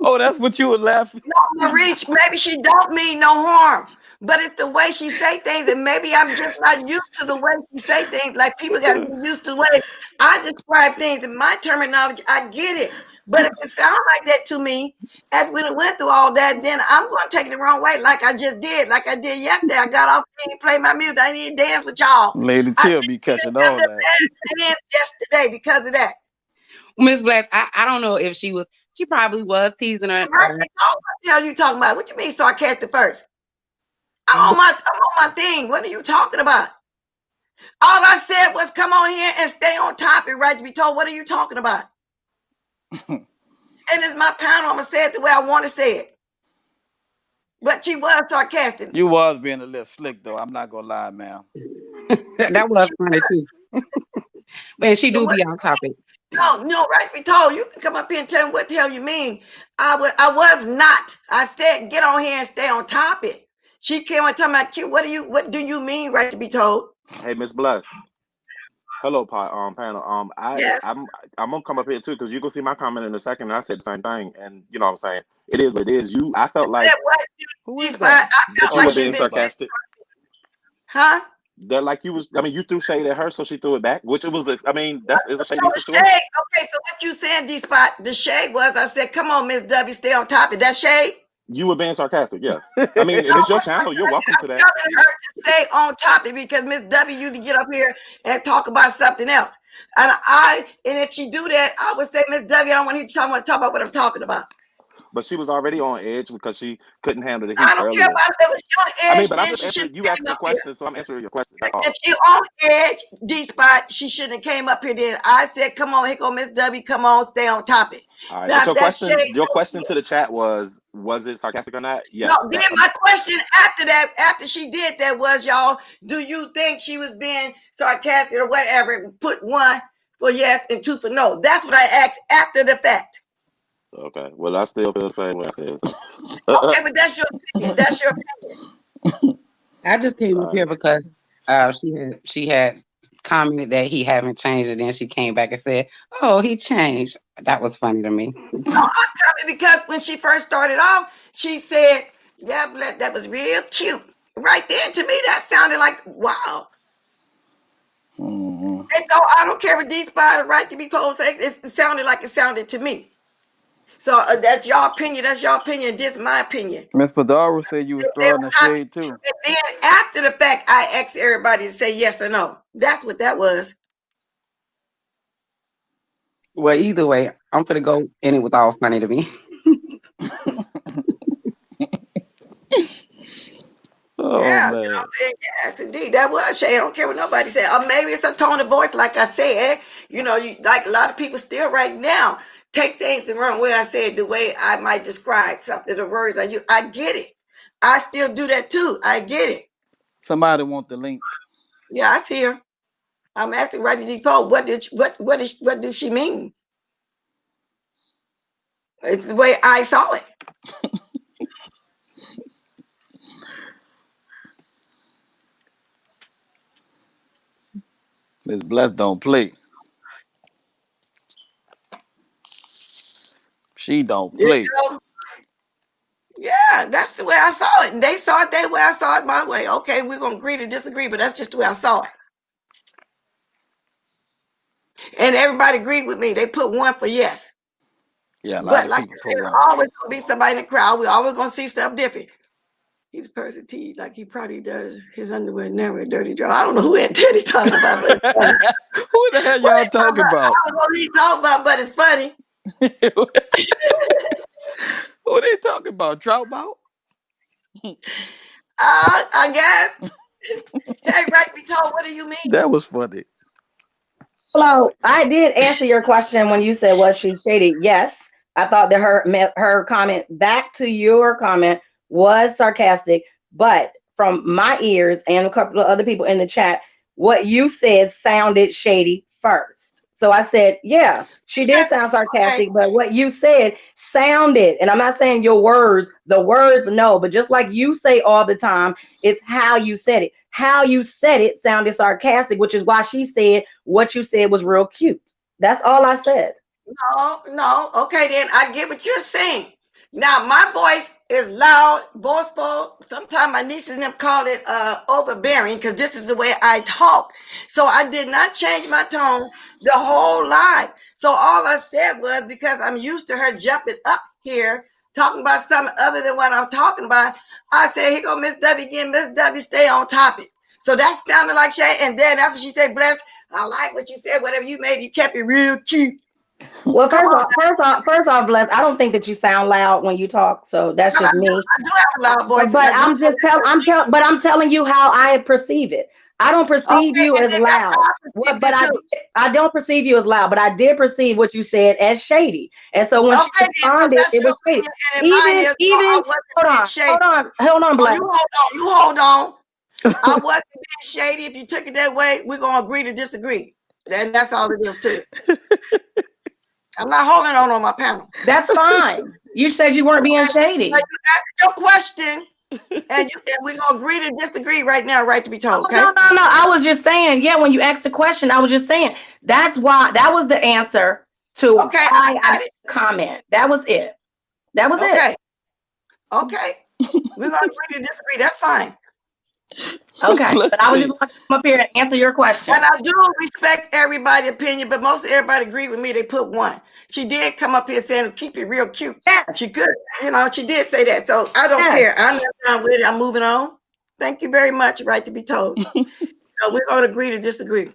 Oh, that's what you were laughing. No, reach. Maybe she don't mean no harm, but it's the way she say things, and maybe I'm just not used to the way she say things. Like people got to be used to the way I describe things in my terminology. I get it, but if it sounds like that to me, as when it went through all that, then I'm going to take it the wrong way, like I just did, like I did yesterday. I got off and play my music. I didn't dance with y'all. Lady I Till be catching all didn't that. dance yesterday because of that. Miss Black, I don't know if she probably was teasing her. Right? What the hell you talking about? What you mean sarcastic first? I'm on my thing. What are you talking about? All I said was come on here and stay on topic, right? To be told, what are you talking about? And it's my panel. I'm gonna say it the way I want to say it. But she was sarcastic. You was being a little slick though. I'm not gonna lie, man. That was funny too. And she do What? be on topic. No, right? To be told, you can come up here and tell me what the hell you mean. I was not. I said get on here and stay on topic. She came and talking about cute. What do you mean, right? To be told. Hey, Miss Bless. Hello, panel. Yes. I'm gonna come up here too because you gonna see my comment in a second, and I said the same thing. And you know what I'm saying, it is what it is. I felt like Said what? Who is I that? felt that you Oh, like were that's she's being been, D-Spot. sarcastic. huh? That like you was. I mean, you threw shade at her, so she threw it back, which it was. I mean, that's is a So shady the situation. shade, okay, so what you saying, D-Spot, the shade was, I said, come on, Miss W, stay on top of that shade. You were being sarcastic, yes. I mean, No, and it's your I channel. You're welcome to that. telling her to stay on topic because Miss W to get up here and talk about something else. And if she do that, I would say, Miss W, I don't want you to talk about what I'm talking about. But she was already on edge because she couldn't handle the heat I don't care earlier. about if she on I mean, edge, but I'm then just she answering. shouldn't You have asked came a up here. question, so I'm answering your question. That's If all. she on edge, D-Spot, she shouldn't have came up here then. I said, come on, here go Miss W, come on, stay on topic. All right. But Now, if that shade, your question to the chat was it sarcastic or not? no, Yes. then my question after that, after she did that was, y'all, do you think she was being sarcastic or whatever? Put 1 for yes and 2 for no. That's what I asked after the fact. Okay. Well, I still feel the same way I said. So. Okay, but that's your opinion. That's your opinion. I just came up All here right. because she had commented that he haven't changed, and then she came back and said, "Oh, he changed." That was funny to me. No, I'm coming because when she first started off, she said, Yeah, that was real cute. Right there, to me, that sounded like, wow. Mm-hmm. And so I don't care what D Spot or Right to Be Told say. It sounded like it sounded to me. So that's your opinion. That's your opinion. This is my opinion. Miss Padaro said you was throwing the shade too. And then after the fact, I asked everybody to say yes or no. That's what that was. Well, either way, I'm gonna go, and it was all funny to me. Oh Yeah, man. you know what I'm saying? Yes, indeed. That was shade. I don't care what nobody said. Or maybe it's a tone of voice, like I said. You know, like a lot of people still right now take things and run where I said the way I might describe something, the words I use. I get it. I still do that too. I get it. Somebody want the link. Yeah, I see her. I'm asking right to Depot, what does she mean? It's the way I saw it. Miss Bless don't play. She don't You play. know? Yeah, that's the way I saw it. And they saw it their way, I saw it my way. Okay, we're gonna agree to disagree, but that's just the way I saw it. And everybody agreed with me. They put one for yes. Yeah, a lot But of like people I put said, one. always gonna be somebody in the crowd. We always gonna see something different. He's person T, like he probably does his underwear now with dirty draw. I don't know who that Teddy talking about, but it's funny. Who the hell y'all talking about? I don't know who he talking about, but it's funny. Who they talking about? Trout Ball? I guess. Hey, right to be told, what do you mean? That was funny. So I did answer your question when you said was she shady. Yes, I thought that her comment back to your comment was sarcastic, but from my ears and a couple of other people in the chat, what you said sounded shady first. So I said, yeah, she did sound sarcastic, Okay. but what you said sounded, and I'm not saying your words, the words no, but just like you say all the time, it's how you said it. How you said it sounded sarcastic, which is why she said what you said was real cute. That's all I said. No. Okay, then I get what you're saying. Now my voice is loud, boastful. Sometimes my nieces and them call it overbearing because this is the way I talk. So I did not change my tone the whole live. So all I said was because I'm used to her jumping up here talking about something other than what I'm talking about. I said, here go Miss W again. Miss W, stay on topic. So that sounded like Shay. And then after she said, bless, I like what you said. Whatever you made, you kept it real cute. Well, Come on. first off, Bless, I don't think that you sound loud when you talk, so that's I just do, me. I do have a loud voice, and But I do. I'm telling you how I perceive it. I don't perceive Okay, you and as then that's how loud. I What? perceive But you too. I don't perceive you as loud. But I did perceive what you said as shady. And so when she Okay, then, so responded, that's it your was shady. opinion, and mine is no, I wasn't being shady. Hold on, Oh, Bless. you hold on. I wasn't being shady. If you took it that way, we're gonna agree to disagree. And that's all it is to it. I'm not holding on my panel. That's fine. You said you weren't being shady. But you asked your question, and we're gonna agree to disagree right now, right to be told, okay? No. I was just saying, yeah, when you asked the question, I was just saying that's why that was the answer to Okay, why I I got made it. the comment. That was it. That was it. Okay. We're gonna agree to disagree. That's fine. Okay. But Let's I was just see. want to come up here and answer your question. And I do respect everybody's opinion, but most everybody agreed with me. They put one. She did come up here saying, keep it real cute. Yes. She could, she did say that. So I don't care. I'm not done with it. I'm moving on. Thank you very much. Right to be told. So we're going to agree to disagree.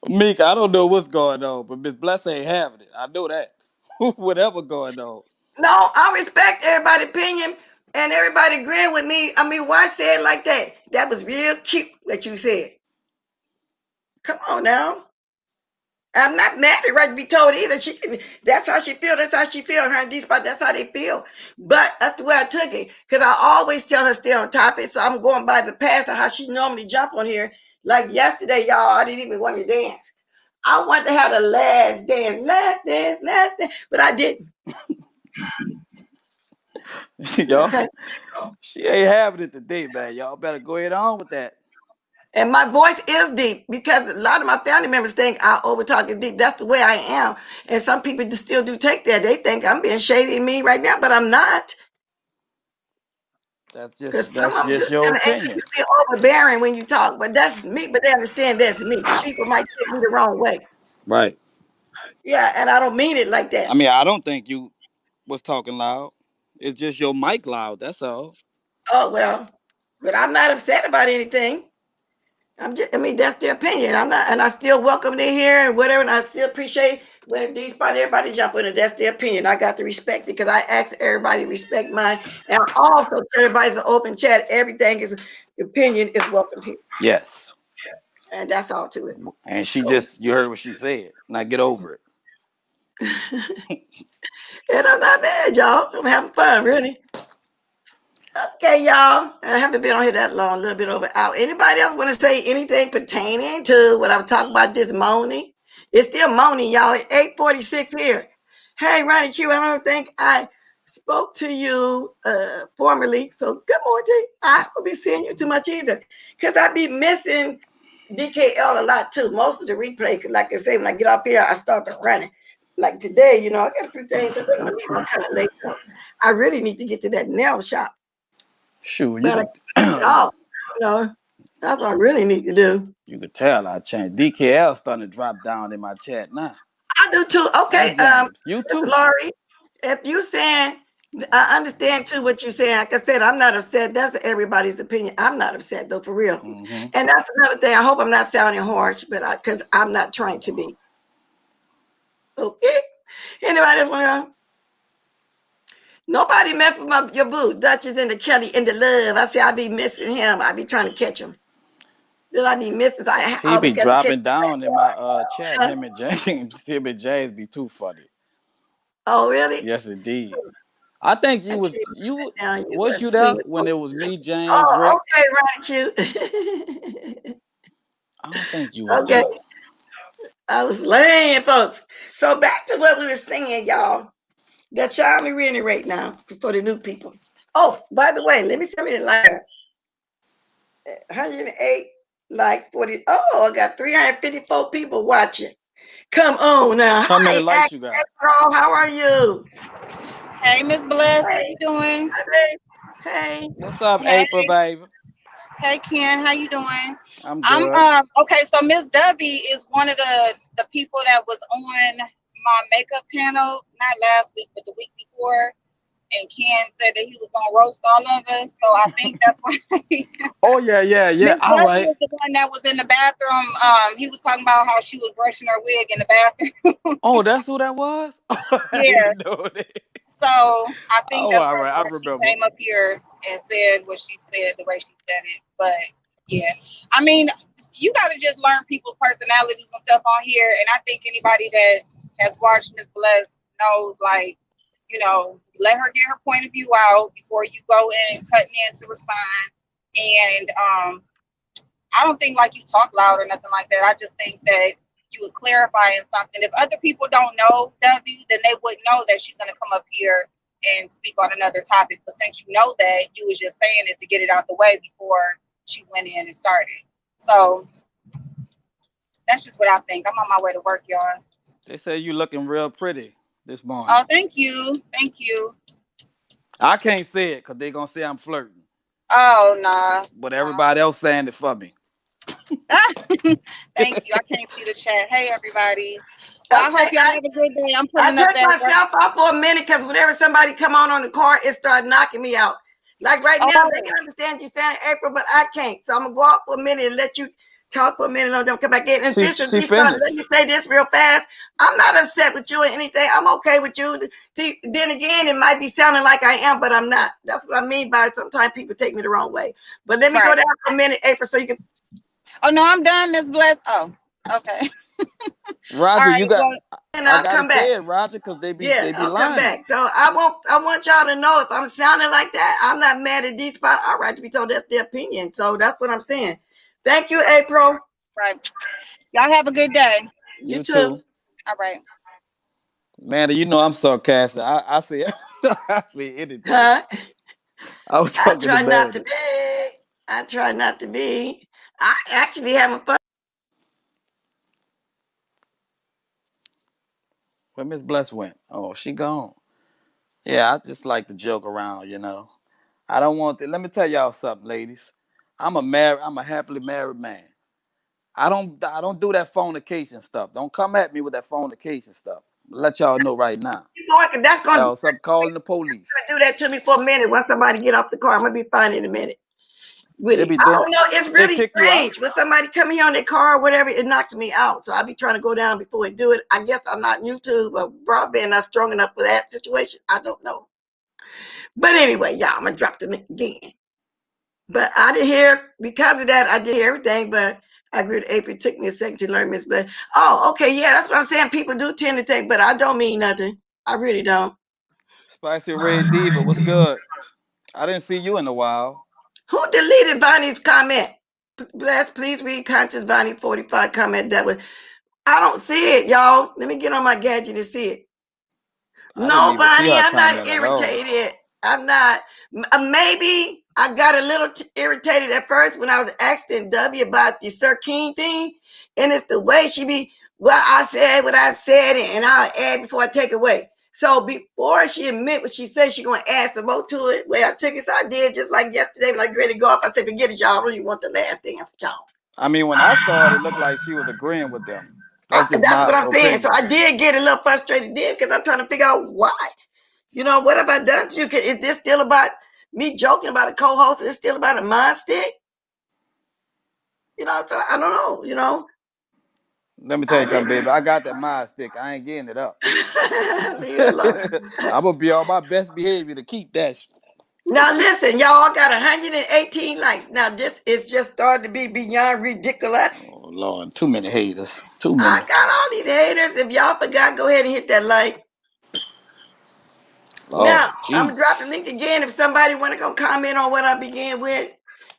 Meek, I don't know what's going on, but Miss Bless ain't having it. I know that. Whatever going on. No, I respect everybody's opinion and everybody agreeing with me. I mean, why say it like that? That was real cute that you said. Come on now. I'm not mad at right to be told either. That's how she feel. That's how she feel. Her and D-Spot, that's how they feel. But that's the way I took it. Because I always tell her stay on topic. So I'm going by the past of how she normally jump on here. Like yesterday, y'all, I didn't even want to dance. I wanted to have the last dance. But I didn't. Y'all, Okay. she ain't having it today, man. Y'all better go ahead on with that. And my voice is deep because a lot of my family members think I overtalk is deep. That's the way I am. And some people just still do take that. They think I'm being shady to me right now, but I'm not. Because some that's of them just just your kind of act like opinion. you be overbearing when you talk, but that's me. But they understand that's me. Because people might take me the wrong way. Right. Yeah, and I don't mean it like I that. mean, I don't think you was talking loud. It's just your mic loud. That's all. Oh well, but I'm not upset about anything. I'm just, I mean, that's their opinion. I'm not, and I still welcome to hear and whatever, and I still appreciate when these spot everybody jump in, and that's their opinion. I got to respect it because I ask everybody to respect mine, and I also tell everybody's an open chat. Everything is opinion is welcome here, Yes. and that's all to it. And she So, just you heard what she said. Now get over it. and I'm not mad, y'all. I'm having fun, really. Okay, y'all. I haven't been on here that long, a little bit over an hour. Anybody else want to say anything pertaining to what I'm talking about this morning? It's still morning, y'all. It's 8:46 here. Hey, Ronnie Q, I don't think I spoke to you formerly. So good morning. I won't be seeing you too much either. Because I be missing DKL a lot too. Most of the replay, because like I say, when I get off here, I start to running. Like today, I got a few things. I think my meeting was kind of late. So I really need to get to that nail shop. Sure, you But I could can't get off, that's what I really need to do. you could tell I changed. DKL starting to drop down in my chat now. I do too. Okay, And James, you Miss too. Laurie, if you saying I understand too what you're saying. Like I said, I'm not upset. That's everybody's opinion. I'm not upset though, for real. Hmm. And that's another thing. I hope I'm not sounding harsh, but because I'm not trying to be. Okay. Anybody else want to? Nobody mess with your boo, Duchess and the Kelly and the love. I say I be missing him. I be trying to catch him. Then I be missing. I He always be got to catch dropping down in my chat. him. Him and James, him and James be too funny. Oh, really? Yes, indeed. I think I you was see you now you were was you there swinging. when it was me, James, Oh, Rick. okay, right, cute. I don't think you was Okay, there. I was laying, folks. So back to what we were saying, y'all. That y'all me reiterate now for the new people. Oh, by the way, let me send me the like 108 likes, 40. Oh, I got 354 people watching. Come on now. How many Hi, likes you got? April. How are you? Hey, Miss Bless, how Hey, you doing? hi, babe. Hey. What's up, Hey, April, baby? hey, Ken, how you doing? I'm I'm good. okay. So Miss Debbie is one of the people that was on my makeup panel, not last week, but the week before. And Ken said that he was gonna roast all of us, so I think that's why Oh yeah, yeah, yeah. Miss All Debbie right. was the one that was in the bathroom. He was talking about how she was brushing her wig in the bathroom. Oh, that's who that was. I Yeah. didn't know that. So I think Oh, that's all right. probably I why she remember. came up here and said what she said the way she said it. But yeah, I mean, you got to just learn people's personalities and stuff on here. And I think anybody that has watched Miss Bless knows, like, let her get her point of view out before you go in cutting in to respond. And I don't think like you talk loud or nothing like that. I just think that you was clarifying something. If other people don't know W, then they would know that she's gonna come up here and speak on another topic. But since you know that, you was just saying it to get it out the way before she went in and started. So that's just what I think. I'm on my way to work, y'all. They say you looking real pretty this morning. Oh, thank you. Thank you. I can't say it because they gonna say I'm flirting, Oh, nah. but everybody else saying it for me. Thank you. I can't see the chat. Hey, everybody. Well, I hope Okay, y'all have a good day. I'm I pulling up took at work. myself off for a minute because whenever somebody come on the car, it started knocking me out. Like right now, they Oh, can understand you saying April, but I can't. So I'm gonna go out for a minute and let you talk for a minute and then come back in. And Bishop She D started, let finished. me say this real fast. I'm not upset with you or anything. I'm okay with you. Then again, it might be sounding like I am, but I'm not. That's what I mean by sometimes people take me the wrong way. But let me go right. down for a minute, April, so you can. Oh no, I'm done, Miss Bless. Oh, okay. All Roger, right. you got. Well, And I I'll gotta come back. say it, Roger, because Yeah, they be I'll come lying. back. So I want y'all to know if I'm sounding like that, I'm not mad at D Spot. All right to be told that's their opinion. So that's what I'm saying. Thank you, April. right. Y'all have a good day. You You too. too, All right. man. You know I'm sarcastic. I say I say anything. Huh? I was I talking to try not to Manny. be. I try not to be. I actually having fun. Where Miss Bless went? Oh, she gone. Yeah, I just like to joke around. I don't want that. Let me tell y'all something, ladies. I'm a happily married man. I don't do that fornication stuff. Don't come at me with that fornication stuff. Let y'all know right now. That's gonna Else I'm calling the police. do that to me for a minute. Once somebody get off the car, I'm gonna be fine in a minute with They it. be I doing don't know. It's they really kick you out. strange when somebody come here on their car or whatever. It knocks me out. So I'll be trying to go down before it do it. I guess I'm not YouTube or broadband not strong enough for that situation. I don't know. But anyway, y'all, I'm gonna drop them again. But I didn't hear because of that. I did hear everything, but I agree with April. It took me a second to learn Miss Blair. Oh, okay, yeah, that's what I'm saying. People do tend to think, but I don't mean nothing. I really don't. Spicy Red Diva, what's good? I didn't see you in a while. Who deleted Bonnie's comment? Bless, please read Conscious Bonnie 45 comment that was. I don't see it, y'all. Let me get on my gadget to see it. I didn't No, even see Bonnie, her I'm not comment at all. irritated. I'm not. Maybe I got a little irritated at first when I was asking W about the Sir King thing, and it's the way she be. Well, I said what I said, and I'll add before I take away. So before she admit what she said, she gonna add some more to it. Well, I took it, so I did just like yesterday when I ready to go off. I said, forget it, y'all. I really want the last dance, y'all. I mean, when I saw it, it looked like she was agreeing with them. That's just That's my what I'm saying. So opinion. I did get a little frustrated then because I'm trying to figure out why. What have I done to you? Is this still about me joking about a co-host? Is it still about a mind stick? So I don't know. Let me tell I you something, really baby. I got that mind stick. I ain't getting it up. leave it alone. I'm gonna be on my best behavior to keep that. Now listen, y'all, I got 118 likes. Now this is just starting to be beyond ridiculous. Oh Lord, too many haters. Too I many. got all these haters. If y'all forgot, go ahead and hit that like. Lord Now I'm gonna drop Jesus. the link again if somebody want to go comment on what I began with.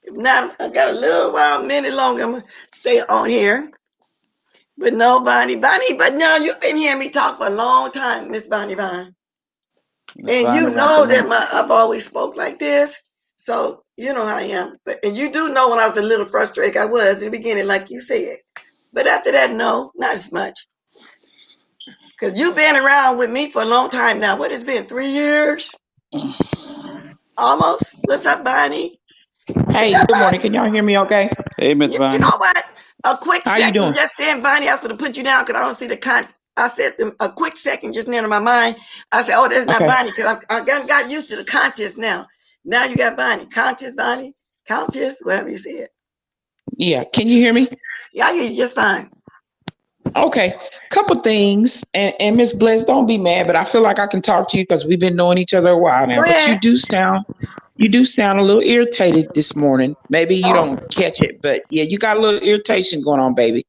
If not, I got a little while, minute longer. I'm gonna stay on here. But no, Bonnie, but no, you've been hearing me talk for a long time, Miss Bonnie Vine. Miss And you Viner want the know that link. I've always spoke like this. So you know how I am. And you do know when I was a little frustrated, I was in the beginning, like you said. But after that, no, not as much. Because you've been around with me for a long time now. What has it been, 3 years? Almost. What's up, Bonnie? Is Hey, that good right? morning. Can y'all hear me okay? Hey, Miss You Viner. know what? A quick How you second doing? just then, Bonnie, I was going to put you down because I don't see the I said a quick second just now in my mind. I said, oh, that's not Okay. Bonnie because I got used to the contest now. Now you got Bonnie. Contest, Bonnie. Countess, whatever you say it. Yeah. Can you hear me? Yeah, I hear you just fine. Okay. Couple things. And Miss Bless, don't be mad, but I feel like I can talk to you because we've been knowing each other a while now. Go But ahead. you do sound a little irritated this morning. Maybe you Oh, don't catch it, but yeah, you got a little irritation going on, baby.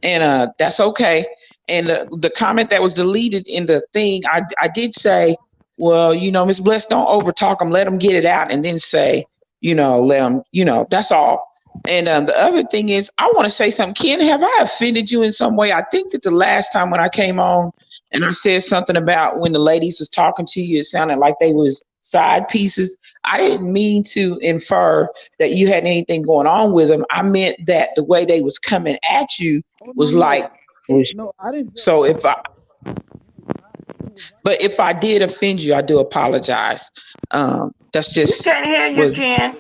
And that's okay. And the comment that was deleted in the thing, I did say, well, Miss Bless, don't overtalk them. Let them get it out, and then say, let them, that's all. And the other thing is, I want to say something. Ken, have I offended you in some way? I think that the last time when I came on and I said something about when the ladies was talking to you, it sounded like they was side pieces. I didn't mean to infer that you had anything going on with them. I meant that the way they was coming at you Oh no, was no, like, was no. I didn't feel so like if I that. You was right. but if I did offend you, I do apologize. That's we just can't hear you, was Ken.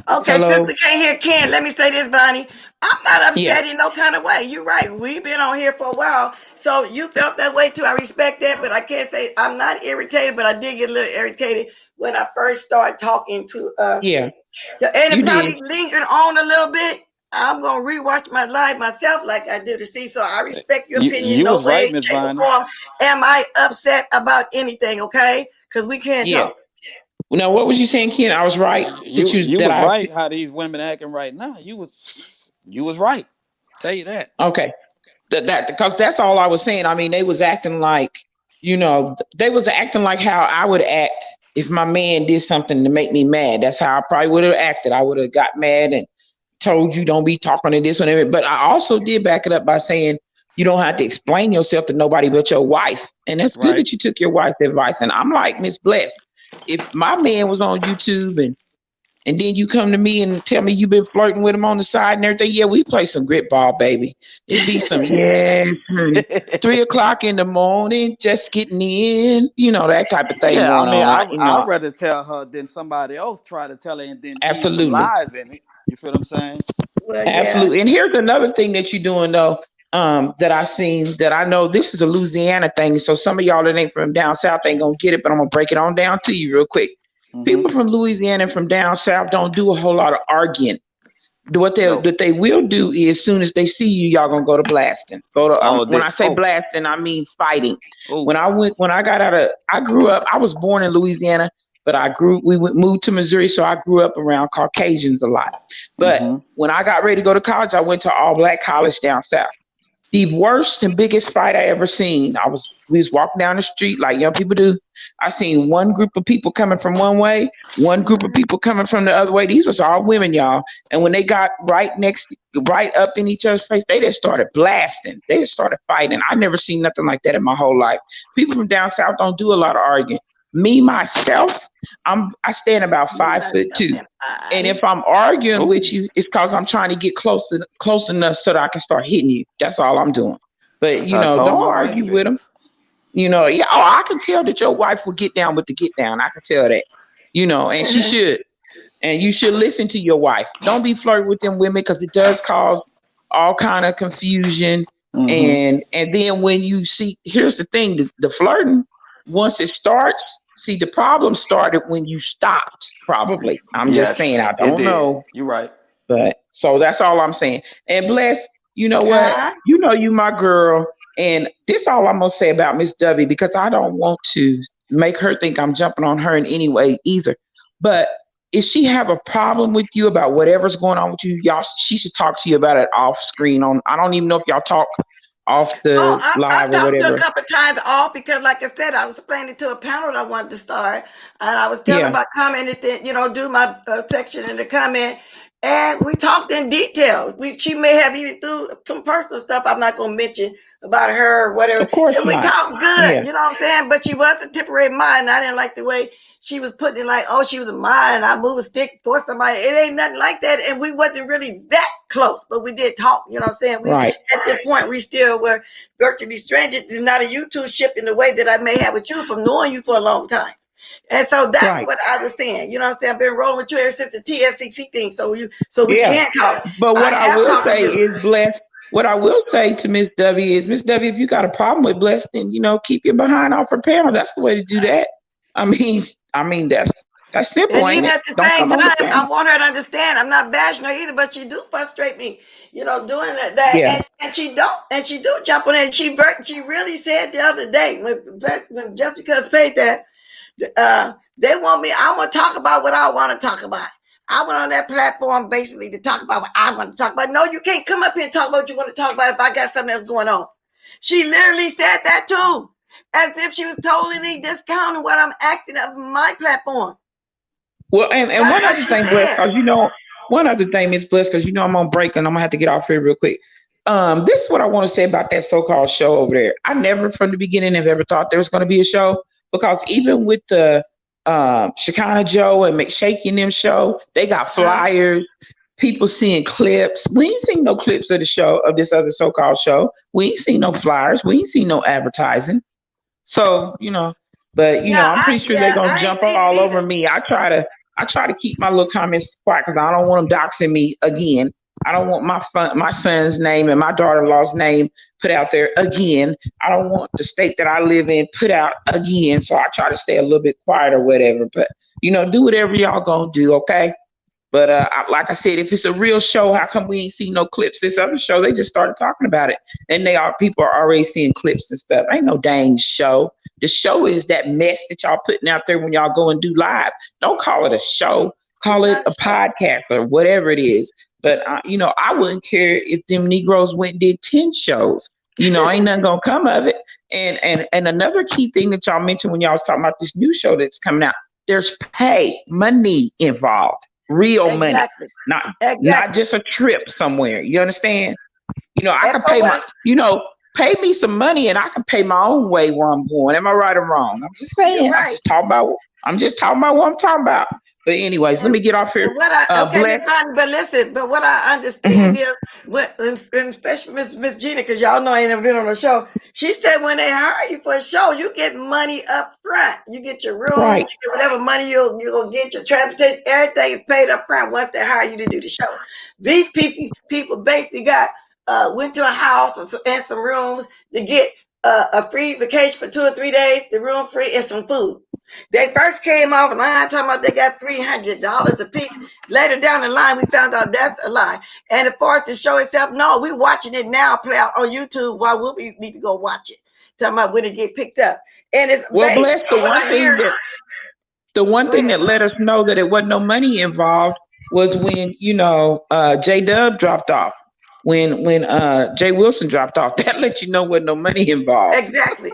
Okay, since hello. we can't hear Ken, let me say this, Bonnie. I'm not Yeah, upset in no kind of way. You're right. We've been on here for a while. So you felt that way too. I respect that, but I can't say I'm not irritated, but I did get a little irritated when I first started talking to yeah, and it you did. probably lingered on a little bit. I'm gonna rewatch my live myself like I do to see. So I respect your opinion, You no was right, way, Miss shape, or Viner. form. Am I upset about anything? Okay, because we can't Yeah. talk. Now, what was you saying, Ken? I was right that You that was I right. How these women acting right now? You was right. Tell you that. okay. That because that's all I was saying. I mean, they was acting like, they was acting like how I would act if my man did something to make me mad. That's how I probably would have acted. I would have got mad and told you don't be talking to this one. But I also did back it up by saying you don't have to explain yourself to nobody but your wife. And that's good Right. that you took your wife's advice. And I'm like Miss Bless. If my man was on YouTube and And then you come to me and tell me you've been flirting with him on the side and everything. Yeah, we play some grit ball, baby. It be some, yes, honey. 3 o'clock in the morning, just getting in, that type of thing Yeah, I going mean, on. I'd rather tell her than somebody else try to tell her and then weave some Absolutely. lies in it. You feel what I'm saying? Well, yeah. Absolutely. And here's another thing that you're doing though, that I seen that I know this is a Louisiana thing. So some of y'all that ain't from down south ain't gonna get it, but I'm gonna break it on down to you real quick. People from Louisiana and from down south don't do a whole lot of arguing. No. What they will do is, as soon as they see you, y'all gonna go to blasting. When I say blasting, I mean fighting. Oh. When I got I grew up. I was born in Louisiana, but moved to Missouri, so I grew up around Caucasians a lot. But when I got ready to go to college, I went to all black college down south. The worst and biggest fight I ever seen. We was walking down the street like young people do. I seen one group of people coming from one way, one group of people coming from the other way. These was all women, y'all. And when they got right up in each other's face, they just started blasting. They just started fighting. I never seen nothing like that in my whole life. People from down south don't do a lot of arguing. Me myself, I stand about 5'2". And if I'm arguing with you, it's because I'm trying to get close enough so that I can start hitting you. That's all I'm doing. But That's how tall don't my wife argue with them. is. Yeah. Oh, I can tell that your wife will get down with the get down. I can tell that. And she should. And you should listen to your wife. Don't be flirting with them women because it does cause all kind of confusion. And then when you see, here's the thing: the flirting, once it starts, see, the problem started when you stopped. Probably, I'm just saying. Yes, I it don't did. know, You're right. but so that's all I'm saying. And bless, you know what? Uh-huh. You my girl. And this all I'm gonna say about Miss W, because I don't want to make her think I'm jumping on her in any way either. But if she have a problem with you about whatever's going on with you, y'all, she should talk to you about it off screen. I don't even know if y'all talk off Oh, the I've live or talked to a whatever. couple of times off because, like I said, I was explaining to a panel that I wanted to start, and I was telling Yeah, about commenting, do my section in the comment, and we talked in detail. She may have even through some personal stuff I'm not going to mention about her or whatever, of course and we not. talked good. Yeah, You know what I'm saying? But she was a temporary mind. I didn't like the way she was putting it, like, oh, she was a mind. I move a stick for somebody. It ain't nothing like that, and we wasn't really that close, but we did talk. You know what I'm saying? We right. at this point we still were virtually strangers. Is not a YouTube ship in the way that I may have with you from knowing you for a long time. And so that's Right. what I was saying. You know what I'm saying? I've been rolling with you ever since the TSCC thing. So we Yeah. can talk. But I what I have will talked to say you. is, blessed. What I will say to Miss W is, Miss W, if you got a problem with blessed, then keep your behind off her panel. That's the way to do that. I mean, that's simple, And ain't even it? at the Don't same come on the time, I panel. want her to understand I'm not bashing her either, but she do frustrate me, doing that. Yeah. And she don't, and she do jump on it. And she really said the other day when just because paid that, they want me. I want to talk about what I want to talk about. I went on that platform basically to talk about what I want to talk about. No, you can't come up here and talk about what you want to talk about if I got something else going on. She literally said that too, as if she was totally discounting what I'm acting of my platform. Well, and That's one what other she thing, blessed, said. because one other thing, Miss Blessed, because I'm on break and I'm gonna have to get off here real quick. This is what I want to say about that so-called show over there. I never, from the beginning, have ever thought there was going to be a show, because even with the Shekinah Joe and McShaky them show, they got Uh, flyers, people seeing clips. We ain't seen no clips of the show, of this other so-called show. We ain't seen no flyers. We ain't seen no advertising. So, but yeah, I'm pretty sure they're gonna I ain't jump seen it all over either. me. I try to keep my little comments quiet because I don't want them doxing me again. I don't want my son's name and my daughter-in-law's name put out there again. I don't want the state that I live in put out again. So I try to stay a little bit quiet or whatever. But do whatever y'all gonna do, okay? But like I said, if it's a real show, how come we ain't seen no clips? This other show, they just started talking about it, and people are already seeing clips and stuff. Ain't no dang show. The show is that mess that y'all putting out there when y'all go and do live. Don't call it a show. It's Call it not a a show. podcast or whatever it is. But I wouldn't care if them Negroes went and did 10 shows. Ain't nothing gonna come of it. And another key thing that y'all mentioned when y'all was talking about this new show that's coming out, there's money involved. Real money, Exactly. not Exactly. just a trip somewhere. You understand? I And can for pay what? pay me some money and I can pay my own way where I'm going. Am I right or wrong? I'm just You're saying. right. I'm just talking about what I'm talking about. But anyways, let me get off here. And what I okay, Miss Bless. Bonnie, but listen, but what I Hmm. understand is what, and especially Miss Gina, because y'all know I ain't never been on a show. She said when they hire you for a show, you get money up front. You get your room, Right. you get whatever money you're gonna get, your transportation, everything is paid up front once they hire you to do the show. These people basically got went to a house and some rooms to get a free vacation for 2 or 3 days, the room free and some food. They first came off and I'm talking about they got $300 a piece. Later down the line, we found out that's a lie. And as far as the show itself, no, we're watching it now play out on YouTube. Why would we need to go watch it? Talking about when it get picked up. And it's Well, based Bless, the on what one I thing hear. that the one Go thing ahead. that let us know that it wasn't no money involved was when, J Dub dropped off. When Jay Wilson dropped off, that let you know wasn't no money involved. Exactly.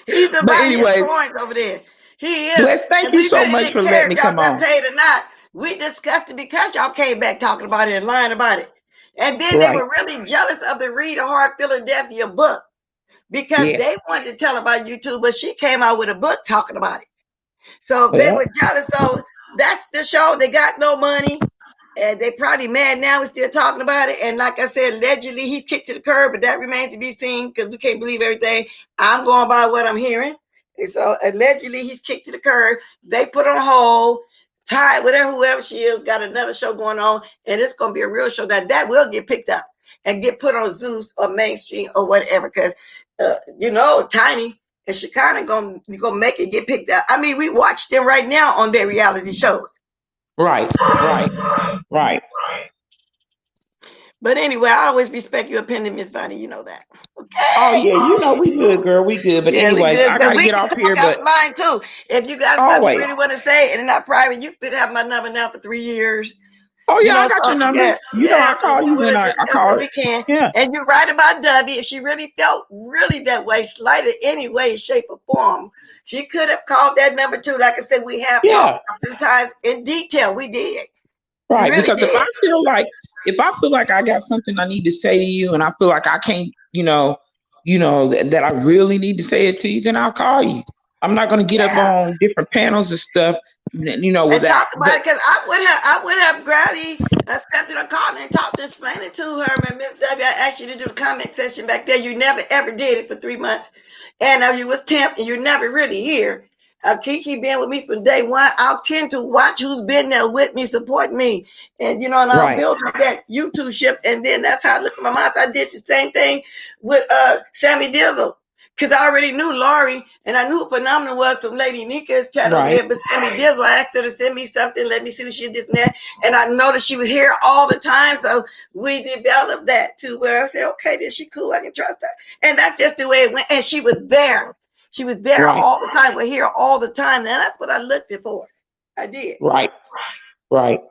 He's But about his anyways, coins over there. He is. Bless, thank And you we so really much didn't for care letting if me y'all come got on. paid or not. We discussed it because y'all came back talking about it and lying about it. And then they Right. were really jealous of the Read a Hard Philadelphia book because Yes. they wanted to tell about YouTube, but she came out with a book talking about it. So they Well, were jealous. So that's the show. They got no money. And they probably mad now. We're still talking about it. And like I said, allegedly he's kicked to the curb, but that remains to be seen because we can't believe everything. I'm going by what I'm hearing. And so allegedly he's kicked to the curb. They put on hold, tied whatever whoever she is, got another show going on, and it's gonna be a real show that will get picked up and get put on Zeus or mainstream or whatever. Because Tiny and Shekinah gonna make it get picked up. I mean, we watch them right now on their reality shows. right, right, right. But anyway, I always respect your opinion, Miss Bonnie. You know that. Oh Okay. yeah, we good, girl. We good. But Yeah, we anyways, good. I Because gotta we get can off here. talk But offline too. If you got stuff you always. really want to say and it's not private, you could have my number now for 3 years. Oh yeah, I got So your number. yeah, You know I so if call you you when want to I discuss it, call it. we can. Yeah. And you're right about Debbie. If she really felt really that way, slighted any way, shape, or form, she could have called that number too. Like I said, we have Yeah. talked a few times in detail. We did. We Right. really Because did. if I feel like I got something I need to say to you and I feel like I can't, that I really need to say it to you, then I'll call you. I'm not gonna get up Yeah. on different panels and stuff, And without talk about but it because I would have gladly accepted a comment and talked to explain it to her. And Miss W, I asked you to do the comment section back there. You never ever did it for 3 months, and you was temp and you're never really here. Kiki been with me from day one. I'll tend to watch who's been there with me, supporting me, and I'll right, build up that YouTube ship, and then that's how I look at my mom. So I did the same thing with Sammy Dizzle. Because I already knew Laurie and I knew who Phenomenal was from Lady Nika's channel over right, there. But Sammy Dizzle, I asked her to send me something, let me see what she did this and that. And I noticed she was here all the time. So we developed that to where I said, okay, then she cool. I can trust her. And that's just the way it went. And she was there. She was there right, all the time. We're here all the time. And that's what I looked for. I did. right, right.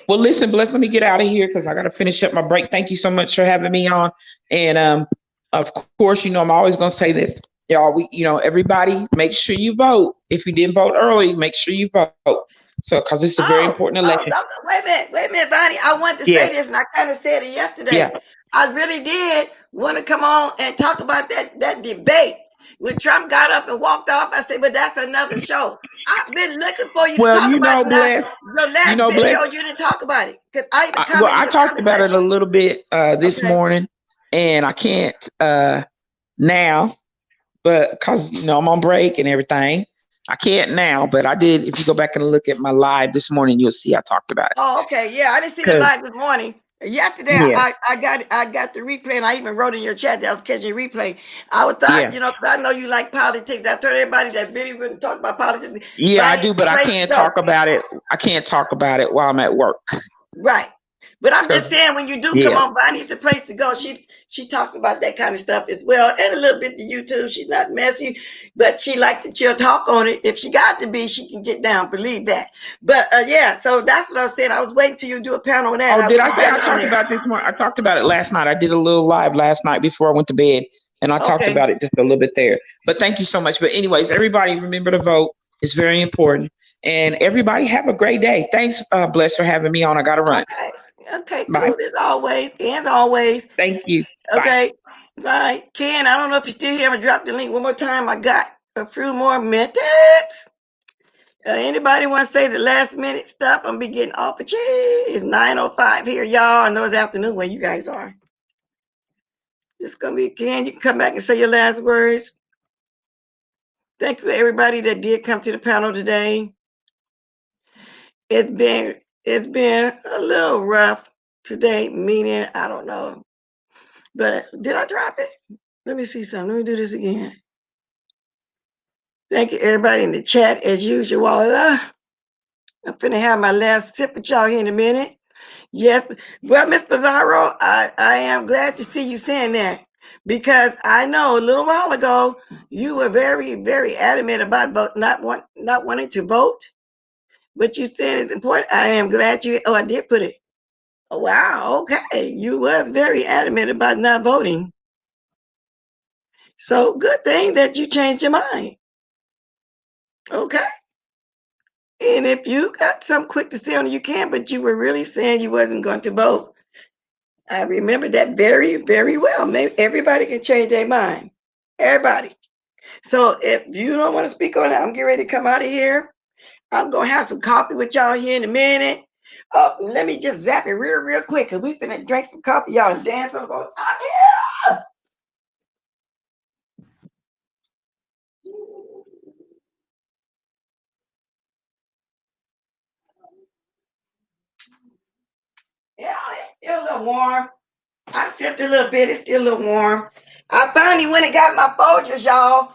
Well, listen, Bless, let me get out of here because I gotta finish up my break. Thank you so much for having me on. And of course, I'm always gonna say this. Y'all, everybody make sure you vote. If you didn't vote early, make sure you vote. So, because it's a very important election. Wait a minute, Bonnie. I wanted to say Yes, this, and I kind of said it yeah. yesterday. I really did want to come on and talk about that debate when Trump got up and walked off. I said, but that's another show. I've been looking for you to Well, talk about it. Now, Bless, your last Bless. video, you didn't talk about it because I even commented in I your talked comment about it a section. little bit this Okay. morning, and I can't now, but because I'm on break and everything, I can't now. But I did. If you go back and look at my live this morning, you'll see I talked about it. Oh, okay. Yeah, I didn't see the 'Cause live this morning. Yesterday, yeah, I got the replay, and I even wrote in your chat that I was catching your replay. I was thought, yeah, 'cause I know you like politics. I told everybody that really wouldn't talk about politics. yeah, I Bonnie's do. the But I place to can't go. talk about it. I can't talk about it while I'm at work. Right. But I'm just 'Cause saying, when you do come yeah, on, Bonnie's the place to go. She talks about that kind of stuff as well, and a little bit to YouTube. She's not messy, but she likes to chill talk on it. If she got to be, she can get down. Believe that. But yeah, so that's what I was saying. I was waiting till you do a panel on that. Oh, I did would I be say I back on talked there. about this morning? I talked about it last night. I did a little live last night before I went to bed, and I talked Okay. about it just a little bit there. But thank you so much. But anyways, everybody remember to vote. It's very important. And everybody have a great day. Thanks, Bless, for having me on. I got to run. Okay. Okay, Bye. cool as always. As always. Thank you. Bye. Okay. Bye. Ken, I don't know if you're still here. I'm gonna drop the link one more time. I got a few more minutes. Anybody want to say the last minute stuff? I'm be getting off of It's 9:05 here, y'all. I know it's afternoon where you guys are. Just gonna be again. You can come back and say your last words. Thank you for everybody that did come to the panel today. It's been a little rough today, meaning I don't know. But did I drop it? Let me see something. Let me do this again. Thank you, everybody in the chat as usual. I'm finna have my last sip with y'all here in a minute. Yes, well, Miss Pizarro, I am glad to see you saying that because I know a little while ago you were very, very adamant about not wanting to vote. But you said it's important. I am glad you. Oh, I did put it. Oh, wow. Okay, you was very adamant about not voting. So good thing that you changed your mind. Okay. And if you got something quick to say on it, you can, but you were really saying you wasn't going to vote. I remember that very, very well. Maybe everybody can change their mind. Everybody. So if you don't want to speak on it, I'm getting ready to come out of here. I'm going to have some coffee with y'all here in a minute. Oh, let me just zap it real quick because we finna drink some coffee, y'all, and dance on the boat. Yeah, it's still a little warm. I sipped a little bit. It's still a little warm. I finally went and got my Folgers, y'all.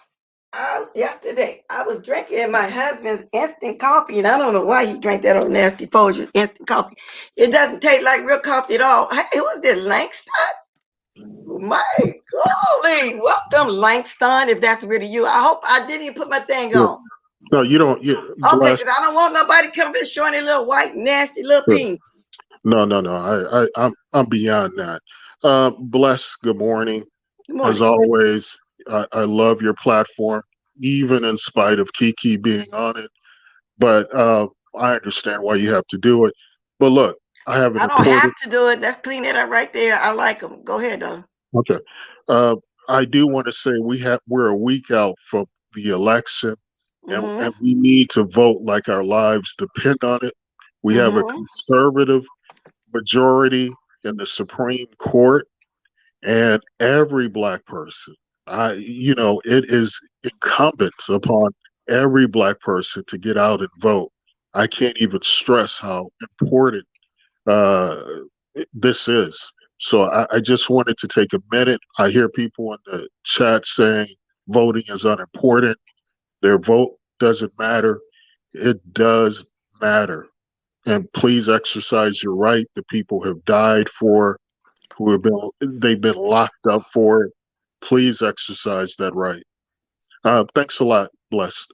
Yesterday, I was drinking my husband's instant coffee, and I don't know why he drank that old nasty Folgers instant coffee. It doesn't taste like real coffee at all. Hey, was this Langston? My golly, welcome Langston, if that's really you. I hope I didn't even put my thing on. No, you don't. Okay, because I don't want nobody coming showing a little white, nasty little pink. No. I'm beyond that. Bless. Good morning. Good morning. As always, I love your platform, even in spite of Kiki being on it. But I understand why you have to do it. But look, I have an I don't have to do it. Let's clean it up right there. I like them. Go ahead, though. Okay. I do want to say we're a week out from the election, and we need to vote like our lives depend on it. We have a conservative majority in the Supreme Court, and every Black person, it is incumbent upon every Black person to get out and vote. I can't even stress how important uh, this is. So I just wanted to take a minute. I hear people in the chat saying voting is unimportant. Their vote doesn't matter. It does matter. And please exercise your right. The people have died for, they've been locked up for it. Please exercise that right. Thanks a lot. Blessed.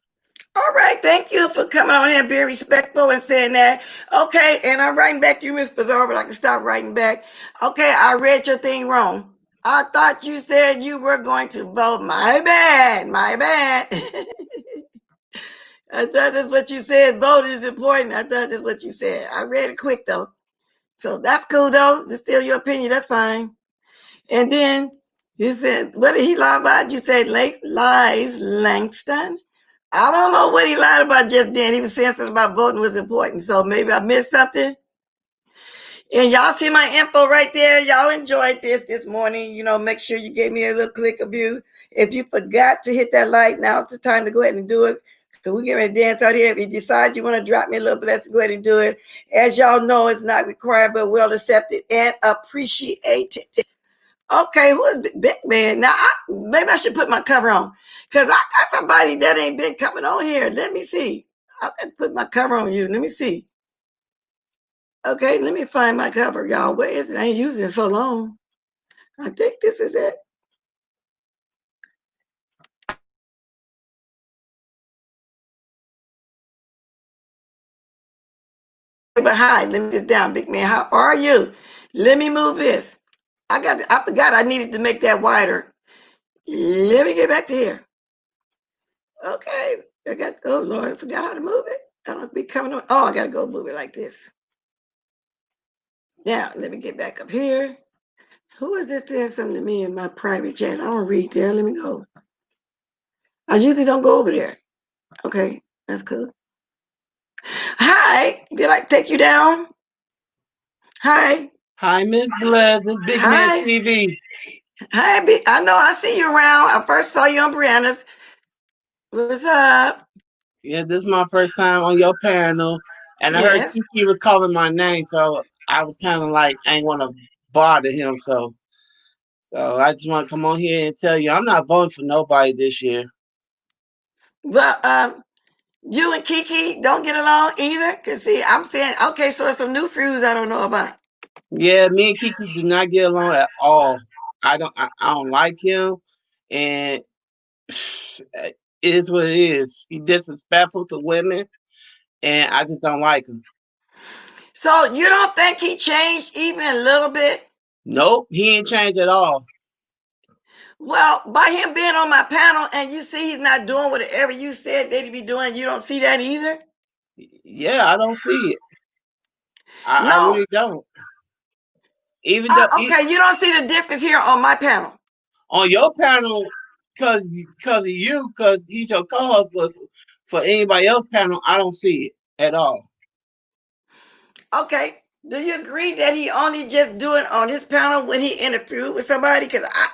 All right, thank you for coming on here, being respectful and saying that. Okay, and I'm writing back to you, Miss Bizarre, but I can stop writing back. Okay, I read your thing wrong. I thought you said you were going to vote. My bad, my bad. I thought that's what you said. Vote is important. I thought that's what you said. I read it quick though. So that's cool though. It's still your opinion. That's fine. And then you said, what did he lie about? You said lies, Langston. I don't know what he lied about just then. He was saying something about voting was important. So maybe I missed something. And y'all see my info right there. Y'all enjoyed this morning. Make sure you gave me a little click of you. If you forgot to hit that like, now's the time to go ahead and do it. So we get ready to dance out here. If you decide you want to drop me a little bit, let's go ahead and do it. As y'all know, it's not required, but well accepted and appreciated. Okay, who is Big Man? Now, maybe I should put my cover on because I got somebody that ain't been coming on here. Let me see. I can put my cover on you. Let me see. Okay, let me find my cover, y'all. Where is it? I ain't using it so long. I think this is it. But hi, let me get down, Big Man. How are you? Let me move this. I forgot I needed to make that wider. Let me get back to here. Okay. Oh Lord, I forgot how to move it. I don't be coming on. Oh, I gotta go move it like this. Now, let me get back up here. Who is this saying something to me in my private chat? I don't read there. Let me go. I usually don't go over there. Okay, that's cool. Hi, did I take you down? Hi. Hi, Miss Bless. This Big Man Hi. TV. Hi, I know I see you around. I first saw you on Brianna's. What's up? Yeah, this is my first time on your panel, and I heard Yes. Kiki was calling my name, so I was kind of like, I ain't want to bother him, so I just want to come on here and tell you, I'm not voting for nobody this year. Well, you and Kiki don't get along either? Cause see, I'm saying, okay, so there's some new feuds I don't know about. Yeah, me and Kiki do not get along at all. I don't like him, and it is what it is. He's disrespectful to women, and I just don't like him. So you don't think he changed even a little bit? Nope, he ain't changed at all. Well, by him being on my panel and you see he's not doing whatever you said that he'd be doing, you don't see that either? Yeah, I don't see it. I No. really don't. Even though Okay, you don't see the difference here on my panel. on your panel, cause of you, cause he's your co-host, but for anybody else panel, I don't see it at all. Okay. Do you agree that he only just do it on his panel when he interviewed with somebody? Because I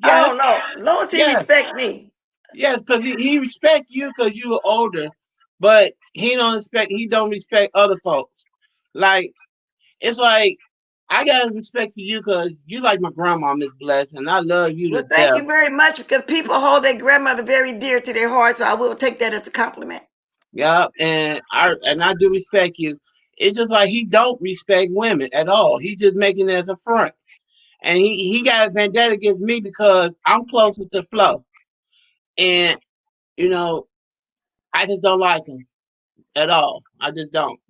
Yes, don't know. As long as he yes, respect me. yes, cause he respect you cause you were older, but he don't respect other folks. Like it's like I got respect for you cause you like my grandma, Miss Bless, and I love you Well, to thank death. you very much because people hold their grandmother very dear to their heart, so I will take that as a compliment. Yeah, and I do respect you. It's just like he don't respect women at all. He's just making it as a front. And he got a vendetta against me because I'm closer to Flo. And, you know, I just don't like him at all. I just don't.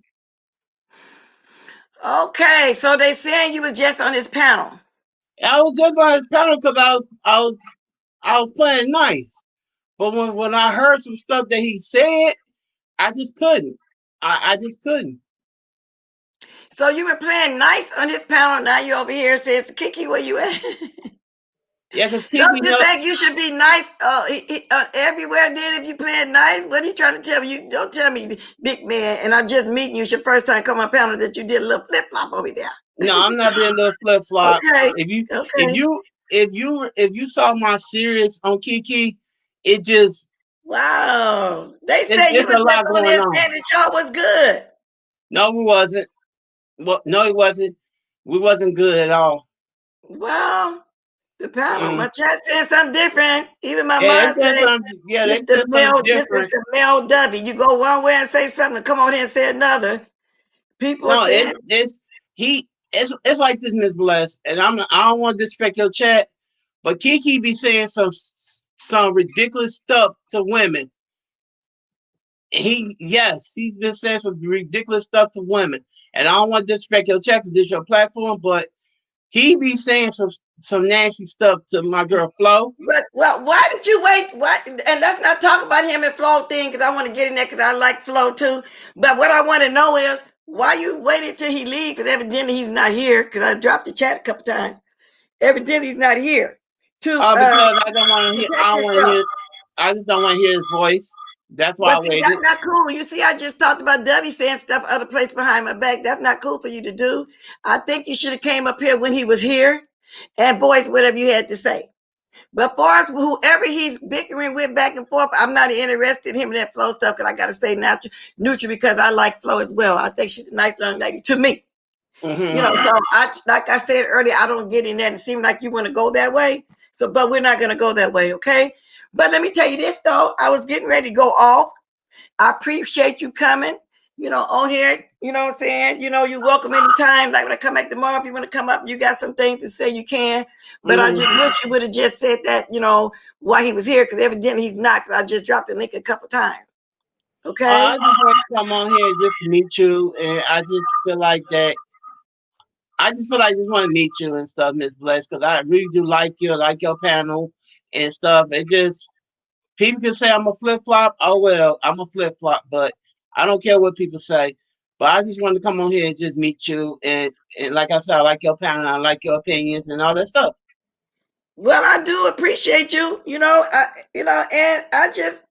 Okay, so they saying you was just on his panel. I was just on his panel because I was playing nice. But when I heard some stuff that he said, I just couldn't. I just couldn't. So you were playing nice on his panel. Now you over here says, Kiki, where you at? Yeah, because Kiki Don't you know. think you should be nice everywhere then if you playing nice? What are you trying to tell me? You don't tell me, big man, and I'm just meeting you. It's your first time come on panel that you did a little flip flop over there. No, I'm not being a little flip flop. Okay, If you if okay. you if you saw my series on Kiki, it just Wow. They say you it's was a just lot on going there on. saying that y'all was good. No, we wasn't. Well, no, it wasn't. We wasn't good at all. Well, the panel, Mm. my chat saying something different. Even my Yeah, they mom said say something. Yeah, they this the said something male, this is different. the male W. You go one way and say something, come on here and say another. People are No, saying, it's like this, Miss Bless, and I don't want to disrespect your chat, but Kiki be saying some ridiculous stuff to women. He's been saying some ridiculous stuff to women, and I don't want to disrespect your chat because this your platform, but he be saying some nasty stuff to my girl Flo. but well, why did you wait? Why? And let's not talk about him and Flo thing because I want to get in there because I like Flo too. But what I want to know is why you waited till he leave because evidently he's not here because I dropped the chat a couple times. Evidently he's not here to Because I don't want to hear. protect I don't want to himself. hear. I just don't want to hear his voice. That's why I But see, that's waited. not cool. You see, I just talked about Debbie saying stuff other place behind my back. That's not cool for you to do. I think you should have came up here when he was here and voiced whatever you had to say. But far as whoever he's bickering with back and forth, I'm not interested in him in that Flo stuff because I got to say neutral because I like Flo as well. I think she's a nice young lady to me. Mm-hmm. So like I said earlier, I don't get in that. It seems like you want to go that way. So, but we're not going to go that way, okay? But let me tell you this though, I was getting ready to go off. I appreciate you coming, on here. You know what I'm saying? You're welcome anytime. Like when I come back tomorrow, if you want to come up, you got some things to say, you can. But I Mm-hmm. just wish you would have just said that, why he was here, because evidently he's not, because I just dropped the link a couple times. Okay? I just want to come on here just to meet you, and I just feel like that. I just feel like I just want to meet you and stuff, Miss Bless, because I really do like you, I like your panel and stuff. It just people can say I'm a flip flop. Oh well, I'm a flip flop, but I don't care what people say. But I just wanted to come on here and just meet you, and like I said, I like your panel, I like your opinions and all that stuff. Well, I do appreciate you, and I just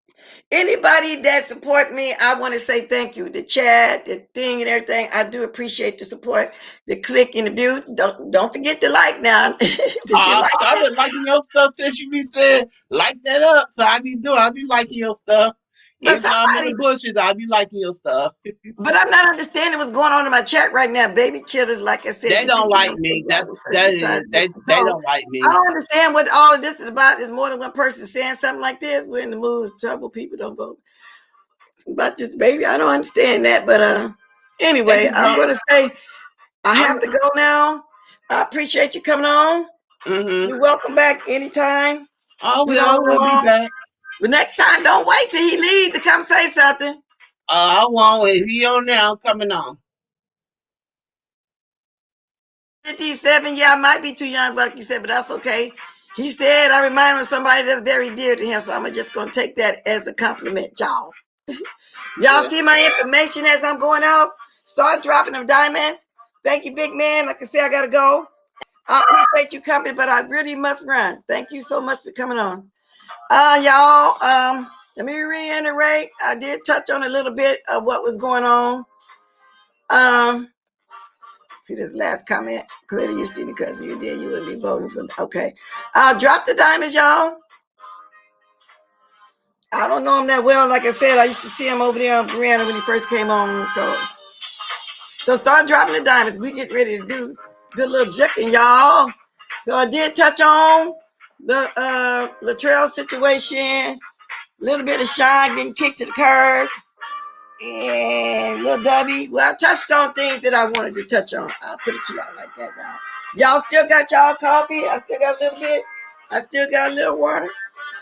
Anybody that support me, I want to say thank you. The chat, the thing, and everything. I do appreciate the support, the click and the view. Don't forget to like now. Did you I like it? started liking your stuff since you be saying like that up. So I be liking your stuff. But Even though I'm in somebody, the bushes, I be liking your stuff. but I'm not understanding what's going on in my chat right now. Baby killers, like I said, They the don't people like don't me. take y'all to certain That sides. is they So don't like I me. don't understand what all of this is about. Is more than one person saying something like this. We're in the mood of trouble. People don't vote. About this baby, I don't understand that. But They anyway, just I'm don't. gonna say I I'm. have to go now. I appreciate you coming on. You're welcome back anytime. I You know, will be back. the next time, don't wait till he leaves to come say something. I won't. If he on there, I'm coming on. 57, yeah, I might be too young, like you said, but that's okay. He said I remind him of somebody that's very dear to him, so I'm just gonna take that as a compliment, y'all. Y'all see my information as I'm going out. Start dropping them diamonds. Thank you, big man. Like I said, I gotta go. I appreciate you coming, but I really must run. Thank you so much for coming on. Y'all, let me reiterate. I did touch on a little bit of what was going on. See this last comment. Clearly you see because you did, you wouldn't be voting for. Okay. Drop the diamonds, y'all. I don't know him that well. Like I said, I used to see him over there on Brianna when he first came on. So start dropping the diamonds. We get ready to do a little juking, y'all. So I did touch on the Latrell situation, a little bit of Sean getting kicked to the curb, and little Dubby. Well, I touched on things that I wanted to touch on. I'll put it to y'all like that now. Y'all still got y'all coffee? I still got a little bit. I still got a little water.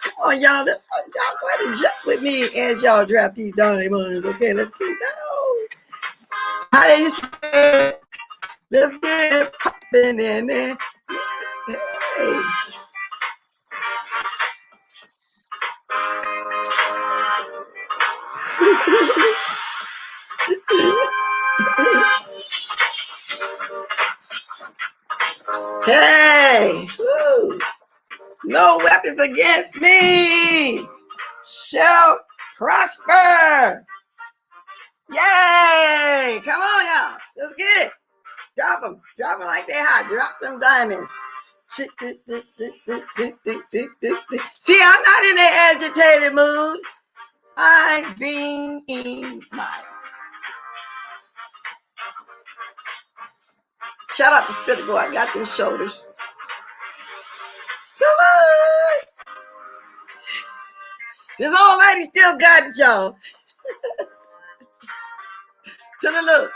Come on, y'all. Y'all go ahead and jump with me as y'all drop these diamonds. Okay, let's get it down. How they used to say, let's get it popping in there. Hey. Hey. Woo. No weapons against me shall prosper. Yay! Come on, y'all. Let's get it. Drop them. Drop them like they hot. Drop them diamonds. See, I'm not in an agitated mood. I'm being nice. Shout out to Spirit Boy. I got them shoulders. This old lady still got it, y'all. To the look.